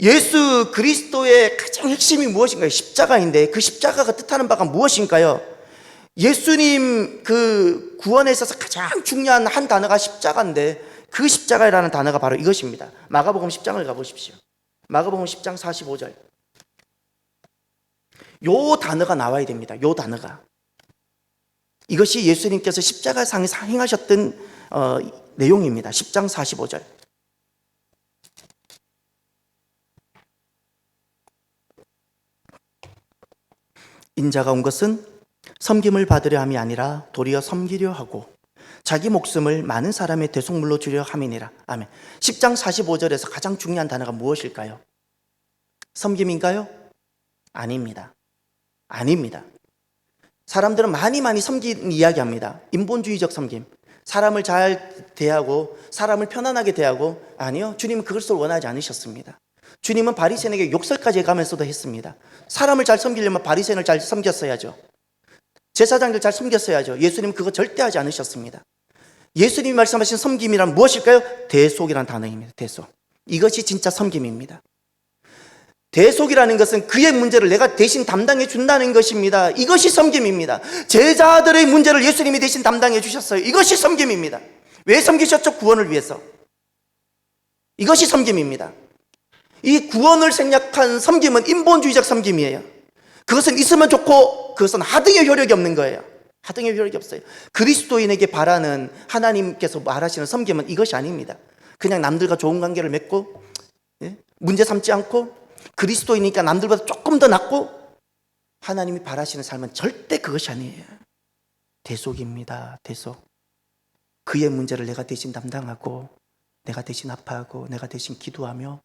예수 그리스도의 가장 핵심이 무엇인가요? 십자가인데, 그 십자가가 뜻하는 바가 무엇인가요? 예수님 그 구원에 있어서 가장 중요한 한 단어가 십자가인데, 그 십자가라는 단어가 바로 이것입니다. 마가복음 10장을 가보십시오. 마가복음 10장 45절. 요 단어가 나와야 됩니다. 요 단어가. 이것이 예수님께서 십자가상에서 행하셨던 내용입니다. 10장 45절. 인자가 온 것은 섬김을 받으려 함이 아니라 도리어 섬기려 하고 자기 목숨을 많은 사람의 대속물로 주려 함이니라. 아멘. 10장 45절에서 가장 중요한 단어가 무엇일까요? 섬김인가요? 아닙니다. 아닙니다. 사람들은 많이 섬김 이야기합니다. 인본주의적 섬김. 사람을 잘 대하고 사람을 편안하게 대하고. 아니요, 주님은 그것을 원하지 않으셨습니다. 주님은 바리새인에게 욕설까지 가면서도 했습니다. 사람을 잘 섬기려면 바리새인을 잘 섬겼어야죠. 제사장들 잘 섬겼어야죠. 예수님은 그거 절대 하지 않으셨습니다. 예수님이 말씀하신 섬김이란 무엇일까요? 대속이라는 단어입니다. 대속. 이것이 진짜 섬김입니다. 대속이라는 것은 그의 문제를 내가 대신 담당해 준다는 것입니다. 이것이 섬김입니다. 제자들의 문제를 예수님이 대신 담당해 주셨어요. 이것이 섬김입니다. 왜 섬기셨죠? 구원을 위해서. 이것이 섬김입니다. 이 구원을 생략한 섬김은 인본주의적 섬김이에요. 그것은 있으면 좋고 그것은 하등의 효력이 없는 거예요. 하등의 효력이 없어요. 그리스도인에게 바라는 하나님께서 말하시는 섬김은 이것이 아닙니다. 그냥 남들과 좋은 관계를 맺고 문제 삼지 않고 그리스도이니까 남들보다 조금 더 낫고 하나님이 바라시는 삶은 절대 그것이 아니에요. 대속입니다. 대속. 그의 문제를 내가 대신 담당하고 내가 대신 아파하고 내가 대신 기도하며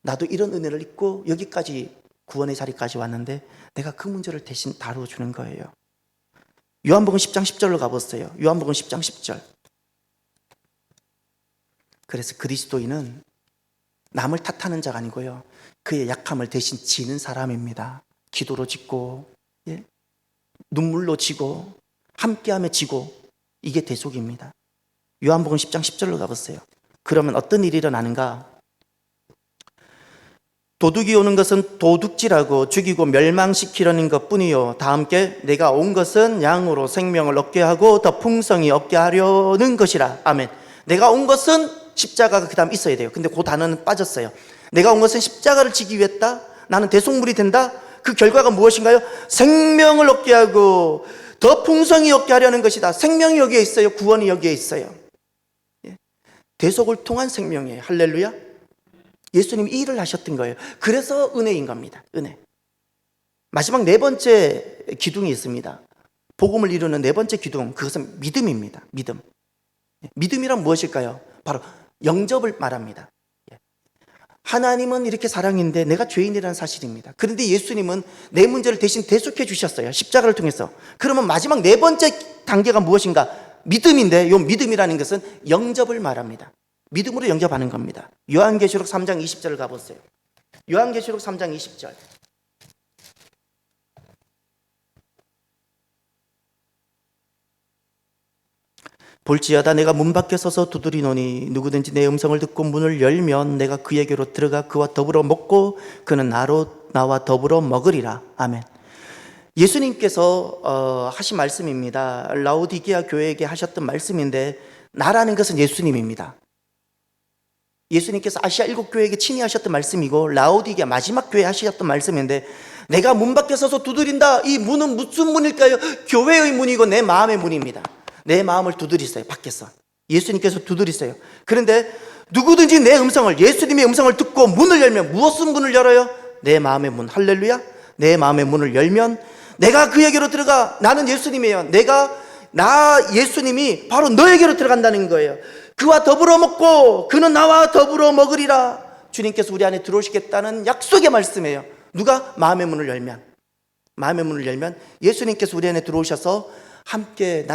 나도 이런 은혜를 입고 여기까지 구원의 자리까지 왔는데 내가 그 문제를 대신 다루어주는 거예요. 요한복음 10장 10절로 가보세요. 요한복음 10장 10절. 그래서 그리스도인은 남을 탓하는 자가 아니고요, 그의 약함을 대신 지는 사람입니다. 기도로 짓고 눈물로 지고 함께하며 지고, 이게 대속입니다. 요한복음 10장 10절로 가보세요. 그러면 어떤 일이 일어나는가? 도둑이 오는 것은 도둑질하고 죽이고 멸망시키려는 것뿐이요, 다 함께 내가 온 것은 양으로 생명을 얻게 하고 더 풍성히 얻게 하려는 것이라. 아멘. 내가 온 것은, 십자가가 그 다음 있어야 돼요. 근데 그 단어는 빠졌어요. 내가 온 것은 십자가를 지기 위했다. 나는 대속물이 된다. 그 결과가 무엇인가요? 생명을 얻게 하고 더 풍성히 얻게 하려는 것이다. 생명이 여기에 있어요. 구원이 여기에 있어요. 대속을 통한 생명이에요. 할렐루야. 예수님이 이 일을 하셨던 거예요. 그래서 은혜인 겁니다. 은혜. 마지막 네 번째 기둥이 있습니다. 복음을 이루는 네 번째 기둥, 그것은 믿음입니다. 믿음. 믿음이란 무엇일까요? 바로 영접을 말합니다. 하나님은 이렇게 사랑인데 내가 죄인이라는 사실입니다. 그런데 예수님은 내 문제를 대신 대속해 주셨어요. 십자가를 통해서. 그러면 마지막 네 번째 단계가 무엇인가? 믿음인데, 이 믿음이라는 것은 영접을 말합니다. 믿음으로 영접하는 겁니다. 요한계시록 3장 20절을 가보세요. 요한계시록 3장 20절. 볼지어다 내가 문 밖에 서서 두드리노니 누구든지 내 음성을 듣고 문을 열면 내가 그에게로 들어가 그와 더불어 먹고 그는 나와 더불어 먹으리라. 아멘. 예수님께서 하신 말씀입니다. 라오디게아 교회에게 하셨던 말씀인데, 나라는 것은 예수님입니다. 예수님께서 아시아 7교회에게 친히 하셨던 말씀이고 라오디게아 마지막 교회에 하셨던 말씀인데, 내가 문 밖에 서서 두드린다. 이 문은 무슨 문일까요? 교회의 문이고 내 마음의 문입니다. 내 마음을 두드리세요. 밖에서 예수님께서 두드리세요. 그런데 누구든지 내 음성을, 예수님의 음성을 듣고 문을 열면, 무엇은 문을 열어요? 내 마음의 문. 할렐루야. 내 마음의 문을 열면 내가 그에게로 들어가. 나는 예수님이에요. 나 예수님이 바로 너에게로 들어간다는 거예요. 그와 더불어 먹고 그는 나와 더불어 먹으리라. 주님께서 우리 안에 들어오시겠다는 약속의 말씀이에요. 누가? 마음의 문을 열면. 마음의 문을 열면 예수님께서 우리 안에 들어오셔서 함께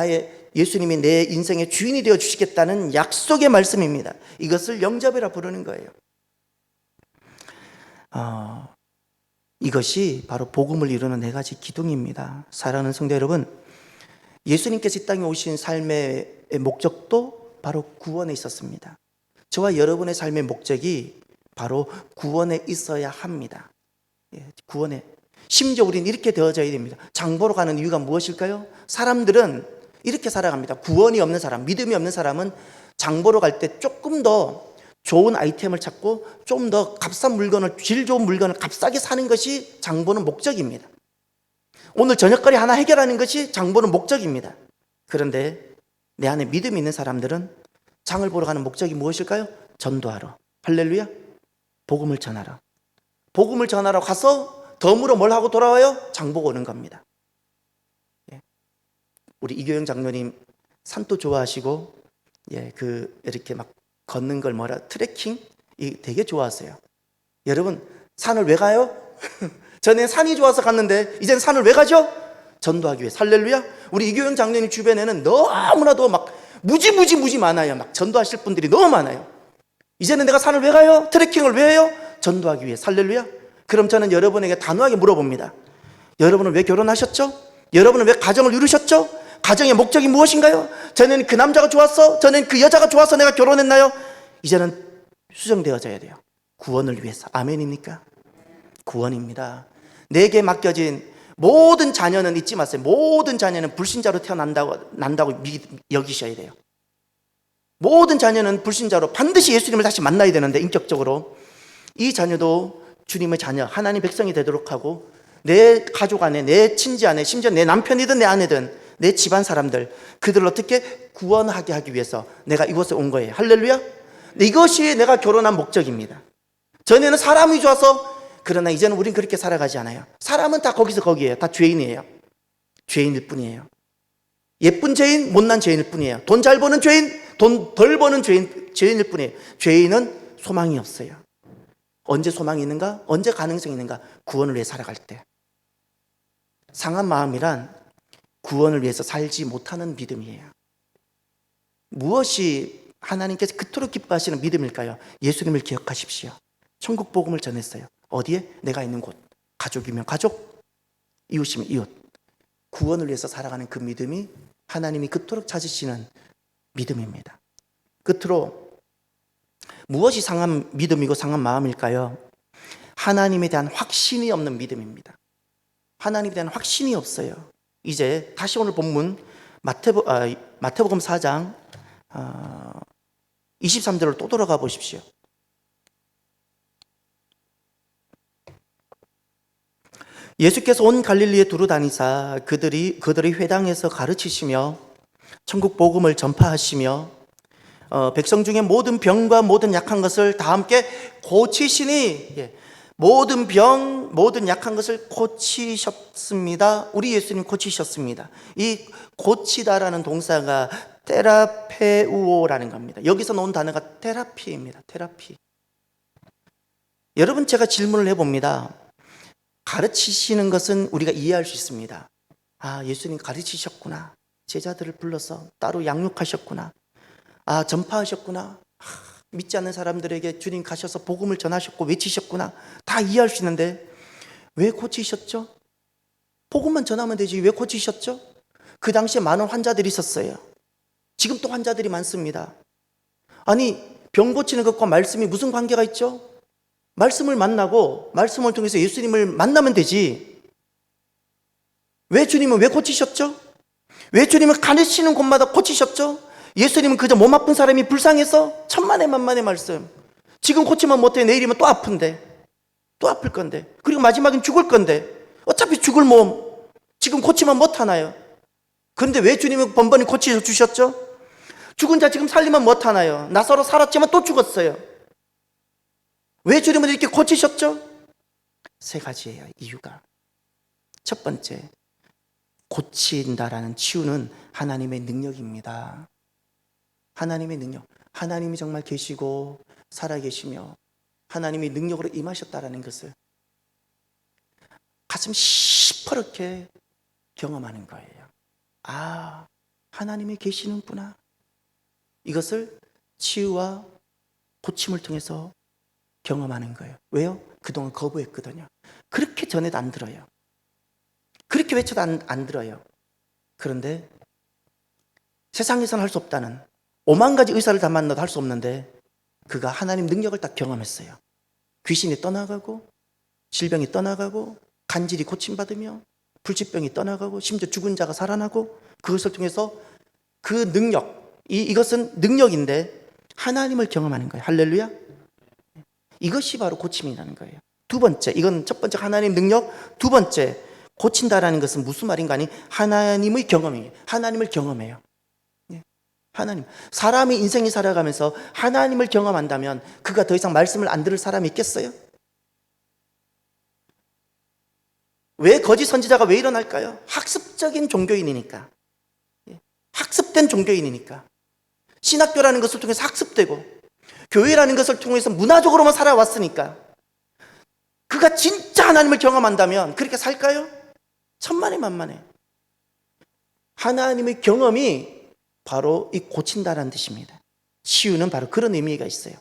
예수님이 내 인생의 주인이 되어 주시겠다는 약속의 말씀입니다. 이것을 영접이라 부르는 거예요. 이것이 바로 복음을 이루는 네 가지 기둥입니다. 사랑하는 성도 여러분, 예수님께서 이 땅에 오신 삶의 목적도 바로 구원에 있었습니다. 저와 여러분의 삶의 목적이 바로 구원에 있어야 합니다. 구원에. 심지어 우리는 이렇게 되어져야 됩니다. 장 보러 가는 이유가 무엇일까요? 사람들은 이렇게 살아갑니다. 구원이 없는 사람, 믿음이 없는 사람은 장 보러 갈 때 조금 더 좋은 아이템을 찾고 좀 더 값싼 물건을, 질 좋은 물건을 값싸게 사는 것이 장 보는 목적입니다. 오늘 저녁거리 하나 해결하는 것이 장 보는 목적입니다. 그런데 내 안에 믿음이 있는 사람들은 장을 보러 가는 목적이 무엇일까요? 전도하러. 할렐루야. 복음을 전하러. 복음을 전하러 가서 덤으로 뭘 하고 돌아와요? 장 보고 오는 겁니다. 우리 이교영 장로님 산도 좋아하시고, 이렇게 막 걷는 걸 트레킹? 되게 좋아하세요. 여러분, 산을 왜 가요? 전에 산이 좋아서 갔는데, 이제는 산을 왜 가죠? 전도하기 위해. 할렐루야. 우리 이교영 장로님 주변에는 너무나도 막 무지 많아요. 막 전도하실 분들이 너무 많아요. 이제는 내가 산을 왜 가요? 트레킹을 왜 해요? 전도하기 위해. 할렐루야. 그럼 저는 여러분에게 단호하게 물어봅니다. 여러분은 왜 결혼하셨죠? 여러분은 왜 가정을 이루셨죠? 가정의 목적이 무엇인가요? 전에는 그 남자가 좋았어? 전에는 그 여자가 좋아서 내가 결혼했나요? 이제는 수정되어져야 돼요. 구원을 위해서. 아멘입니까? 구원입니다. 내게 맡겨진 모든 자녀는 잊지 마세요. 모든 자녀는 불신자로 난다고 여기셔야 돼요. 모든 자녀는 불신자로 반드시 예수님을 다시 만나야 되는데, 인격적으로 이 자녀도 주님의 자녀, 하나님 백성이 되도록 하고, 내 가족 안에, 내 친지 안에, 심지어 내 남편이든 내 아내든 내 집안 사람들, 그들을 어떻게 구원하게 하기 위해서 내가 이곳에 온 거예요. 할렐루야. 이것이 내가 결혼한 목적입니다. 전에는 사람이 좋아서, 그러나 이제는 우린 그렇게 살아가지 않아요. 사람은 다 거기서 거기에요. 다 죄인이에요. 죄인일 뿐이에요. 예쁜 죄인, 못난 죄인일 뿐이에요. 돈 잘 버는 죄인, 돈 덜 버는 죄인일 뿐이에요. 죄인은 소망이 없어요. 언제 소망이 있는가? 언제 가능성이 있는가? 구원을 위해 살아갈 때. 상한 마음이란 구원을 위해서 살지 못하는 믿음이에요. 무엇이 하나님께서 그토록 기뻐하시는 믿음일까요? 예수님을 기억하십시오. 천국 복음을 전했어요. 어디에? 내가 있는 곳. 가족이면 가족, 이웃이면 이웃. 구원을 위해서 살아가는 그 믿음이 하나님이 그토록 찾으시는 믿음입니다. 끝으로 무엇이 상한 믿음이고 상한 마음일까요? 하나님에 대한 확신이 없는 믿음입니다. 하나님에 대한 확신이 없어요. 이제 다시 오늘 본문 마태복음 4장 23절로 또 돌아가 보십시오. 예수께서 온 갈릴리에 두루 다니사 그들이 회당에서 가르치시며 천국 복음을 전파하시며 백성 중에 모든 병과 모든 약한 것을 다 함께 고치시니, 모든 병, 모든 약한 것을 고치셨습니다. 우리 예수님 고치셨습니다. 이 고치다라는 동사가 테라페우오라는 겁니다. 여기서 나온 단어가 테라피입니다. 테라피. 여러분, 제가 질문을 해봅니다. 가르치시는 것은 우리가 이해할 수 있습니다. 아, 예수님 가르치셨구나. 제자들을 불러서 따로 양육하셨구나. 아, 전파하셨구나. 믿지 않는 사람들에게 주님 가셔서 복음을 전하셨고 외치셨구나. 다 이해할 수 있는데 왜 고치셨죠? 복음만 전하면 되지 왜 고치셨죠? 그 당시에 많은 환자들이 있었어요. 지금 또 환자들이 많습니다. 아니, 병 고치는 것과 말씀이 무슨 관계가 있죠? 말씀을 만나고 말씀을 통해서 예수님을 만나면 되지. 왜 주님은 왜 고치셨죠? 왜 주님은 가르치는 곳마다 고치셨죠? 예수님은 그저 몸 아픈 사람이 불쌍해서 천만의 만만의 말씀. 지금 고치면 못해. 내일이면 또 아픈데, 또 아플 건데, 그리고 마지막엔 죽을 건데, 어차피 죽을 몸 지금 고치면 못하나요? 그런데 왜 주님은 번번이 고치셔 주셨죠? 죽은 자 지금 살리면 못하나요? 나사로 살았지만 또 죽었어요. 왜 주님은 이렇게 고치셨죠? 세 가지예요, 이유가. 첫 번째, 고친다라는 치유는 하나님의 능력입니다. 하나님의 능력. 하나님이 정말 계시고 살아계시며 하나님이 능력으로 임하셨다라는 것을 가슴 시퍼렇게 경험하는 거예요. 아, 하나님이 계시는구나. 이것을 치유와 고침을 통해서 경험하는 거예요. 왜요? 그동안 거부했거든요. 그렇게 전해도 안 들어요. 그렇게 외쳐도 안 들어요. 그런데 세상에서는 할 수 없다는 5만 가지 의사를 다 만나도 할 수 없는데 그가 하나님 능력을 딱 경험했어요. 귀신이 떠나가고 질병이 떠나가고 간질이 고침받으며 불치병이 떠나가고 심지어 죽은 자가 살아나고 그것을 통해서 그 능력, 이것은 능력인데 하나님을 경험하는 거예요. 할렐루야. 이것이 바로 고침이라는 거예요. 두 번째, 이건 첫 번째 하나님 능력. 두 번째, 고친다라는 것은 무슨 말인가 하니 하나님의 경험이에요. 하나님을 경험해요. 하나님. 사람이 인생이 살아가면서 하나님을 경험한다면 그가 더 이상 말씀을 안 들을 사람이 있겠어요? 왜 거짓 선지자가 왜 일어날까요? 학습적인 종교인이니까. 학습된 종교인이니까. 신학교라는 것을 통해서 학습되고 교회라는 것을 통해서 문화적으로만 살아왔으니까 그가 진짜 하나님을 경험한다면 그렇게 살까요? 천만에 만만해. 하나님의 경험이 바로 이 고친다라는 뜻입니다. 치유는 바로 그런 의미가 있어요.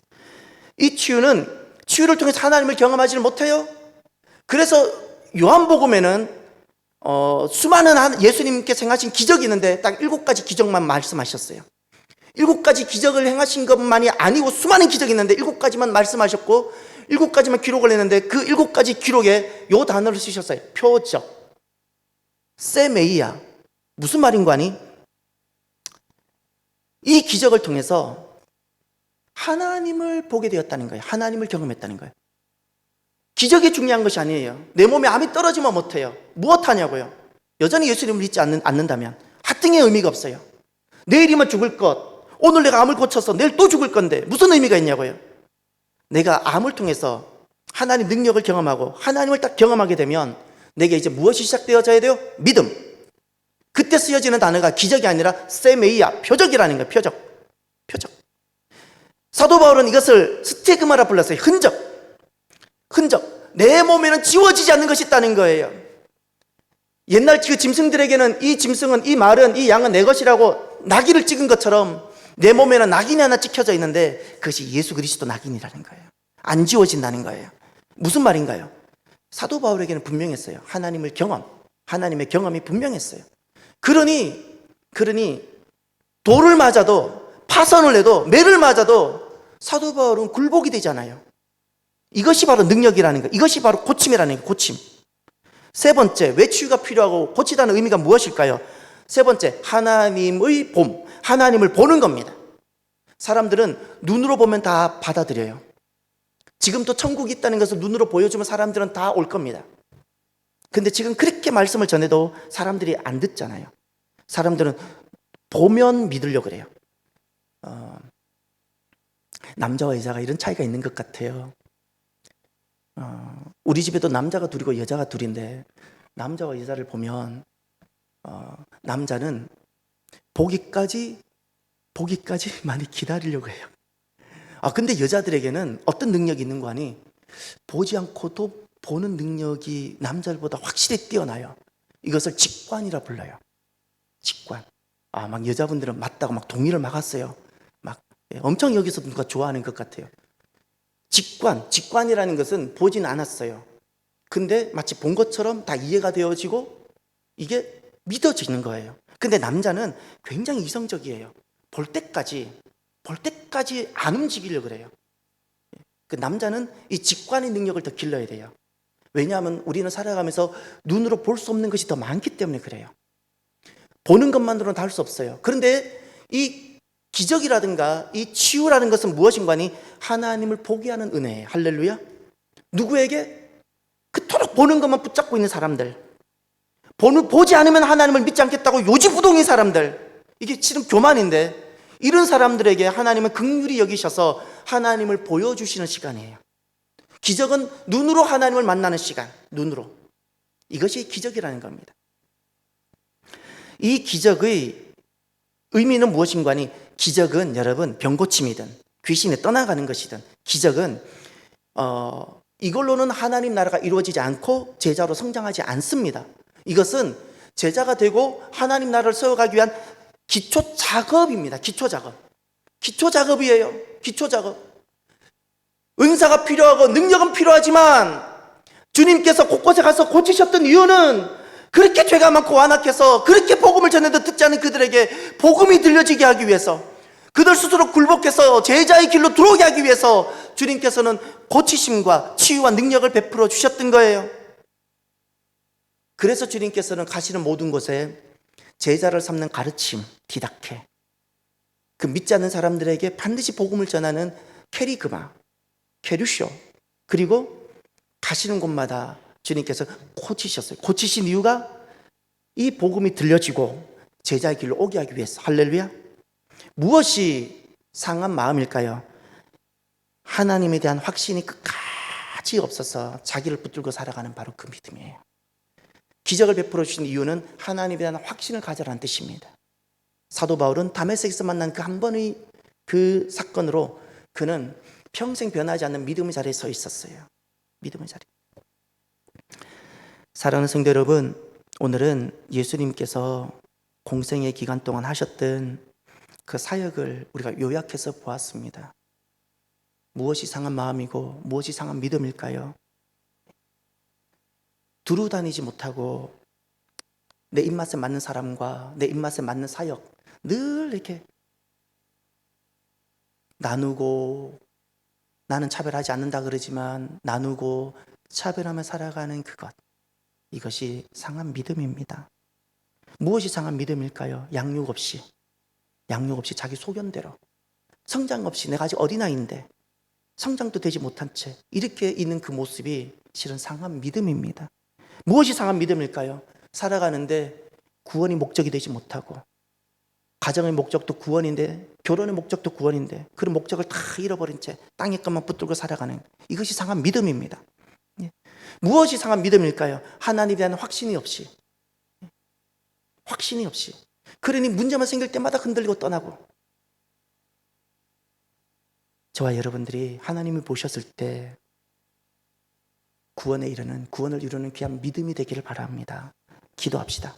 이 치유를 통해서 하나님을 경험하지를 못해요. 그래서 요한복음에는 수많은 예수님께서 행하신 기적이 있는데 딱 7가지 기적만 말씀하셨어요. 7가지 기적을 행하신 것만이 아니고 수많은 기적이 있는데 7가지만 말씀하셨고 7가지만 기록을 했는데 그 7가지 기록에 요 단어를 쓰셨어요. 표적, 세메이아. 무슨 말인가 하니 이 기적을 통해서 하나님을 보게 되었다는 거예요. 하나님을 경험했다는 거예요. 기적이 중요한 것이 아니에요. 내 몸에 암이 떨어지면 못해요. 무엇하냐고요? 여전히 예수님을 믿지 않는다면 하등의 의미가 없어요. 내일이면 죽을 것, 오늘 내가 암을 고쳐서 내일 또 죽을 건데 무슨 의미가 있냐고요? 내가 암을 통해서 하나님 능력을 경험하고 하나님을 딱 경험하게 되면 내게 이제 무엇이 시작되어져야 돼요? 믿음. 그때 쓰여지는 단어가 기적이 아니라 세메이아, 표적이라는 거예요. 표적. 사도 바울은 이것을 스티그마라 불렀어요. 흔적. 내 몸에는 지워지지 않는 것이 있다는 거예요. 옛날 그 짐승들에게는 이 짐승은, 이 말은, 이 양은 내 것이라고 낙인을 찍은 것처럼 내 몸에는 낙인이 하나 찍혀져 있는데 그것이 예수 그리스도 낙인이라는 거예요. 안 지워진다는 거예요. 무슨 말인가요? 사도 바울에게는 분명했어요. 하나님의 경험이 분명했어요. 그러니 돌을 맞아도, 파선을 해도, 매를 맞아도 사도 바울은 굴복이 되잖아요. 이것이 바로 능력이라는 거예요. 이것이 바로 고침이라는 거예요. 고침. 세 번째, 왜 치유가 필요하고 고치다는 의미가 무엇일까요? 세 번째, 하나님의 하나님을 보는 겁니다. 사람들은 눈으로 보면 다 받아들여요. 지금도 천국이 있다는 것을 눈으로 보여주면 사람들은 다 올 겁니다. 근데 지금 그렇게 말씀을 전해도 사람들이 안 듣잖아요. 사람들은 보면 믿으려고 그래요. 남자와 여자가 이런 차이가 있는 것 같아요. 우리 집에도 남자가 둘이고 여자가 둘인데 남자와 여자를 보면 남자는 보기까지 많이 기다리려고 해요. 근데 여자들에게는 어떤 능력이 있는 거 아니? 보지 않고도 보는 능력이 남자들보다 확실히 뛰어나요. 이것을 직관이라 불러요. 직관. 막 여자분들은 맞다고 막 동의를 막았어요. 엄청 여기서 누가 좋아하는 것 같아요. 직관이라는 것은 보진 않았어요. 근데 마치 본 것처럼 다 이해가 되어지고 이게 믿어지는 거예요. 근데 남자는 굉장히 이성적이에요. 볼 때까지 안 움직이려고 그래요. 그 남자는 이 직관의 능력을 더 길러야 돼요. 왜냐하면 우리는 살아가면서 눈으로 볼 수 없는 것이 더 많기 때문에 그래요. 보는 것만으로는 다 할 수 없어요. 그런데 이 기적이라든가 이 치유라는 것은 무엇인가 하니 하나님을 보게 하는 은혜예요. 할렐루야. 누구에게? 그토록 보는 것만 붙잡고 있는 사람들, 보지 않으면 하나님을 믿지 않겠다고 요지부동인 사람들, 이게 지금 교만인데 이런 사람들에게 하나님은 긍휼히 여기셔서 하나님을 보여주시는 시간이에요. 기적은 눈으로 하나님을 만나는 시간, 눈으로. 이것이 기적이라는 겁니다. 이 기적의 의미는 무엇인가 하니 기적은 여러분 병고침이든 귀신이 떠나가는 것이든 기적은 이걸로는 하나님 나라가 이루어지지 않고 제자로 성장하지 않습니다. 이것은 제자가 되고 하나님 나라를 세워가기 위한 기초 작업입니다. 기초 작업이에요. 은사가 필요하고 능력은 필요하지만 주님께서 곳곳에 가서 고치셨던 이유는 그렇게 죄가 많고 완악해서 그렇게 복음을 전해도 듣지 않은 그들에게 복음이 들려지게 하기 위해서, 그들 스스로 굴복해서 제자의 길로 들어오게 하기 위해서 주님께서는 고치심과 치유와 능력을 베풀어 주셨던 거예요. 그래서 주님께서는 가시는 모든 곳에 제자를 삼는 가르침, 디다케, 그 믿지 않는 사람들에게 반드시 복음을 전하는 캐리그마, 캐류쇼, 그리고 가시는 곳마다 주님께서 고치셨어요. 고치신 이유가 이 복음이 들려지고 제자의 길로 오게 하기 위해서. 할렐루야. 무엇이 상한 마음일까요? 하나님에 대한 확신이 끝까지 없어서 자기를 붙들고 살아가는 바로 그 믿음이에요. 기적을 베풀어 주신 이유는 하나님에 대한 확신을 가져라는 뜻입니다. 사도 바울은 다메섹에서 만난 그 한 번의 그 사건으로 그는 평생 변하지 않는 믿음의 자리에 서 있었어요. 믿음의 자리. 사랑하는 성도 여러분, 오늘은 예수님께서 공생의 기간 동안 하셨던 그 사역을 우리가 요약해서 보았습니다. 무엇이 상한 마음이고 무엇이 상한 믿음일까요? 두루 다니지 못하고 내 입맛에 맞는 사람과 내 입맛에 맞는 사역 늘 이렇게 나누고, 나는 차별하지 않는다 그러지만 나누고 차별하며 살아가는 그것, 이것이 상한 믿음입니다. 무엇이 상한 믿음일까요? 양육 없이 자기 소견대로, 성장 없이, 내가 아직 어린아이인데 성장도 되지 못한 채 이렇게 있는 그 모습이 실은 상한 믿음입니다. 무엇이 상한 믿음일까요? 살아가는데 구원이 목적이 되지 못하고, 가정의 목적도 구원인데, 결혼의 목적도 구원인데, 그런 목적을 다 잃어버린 채 땅의 것만 붙들고 살아가는, 이것이 상한 믿음입니다. 무엇이 상한 믿음일까요? 하나님에 대한 확신이 없이, 그러니 문제만 생길 때마다 흔들리고 떠나고. 저와 여러분들이 하나님을 보셨을 때 구원을 이루는 귀한 믿음이 되기를 바랍니다. 기도합시다.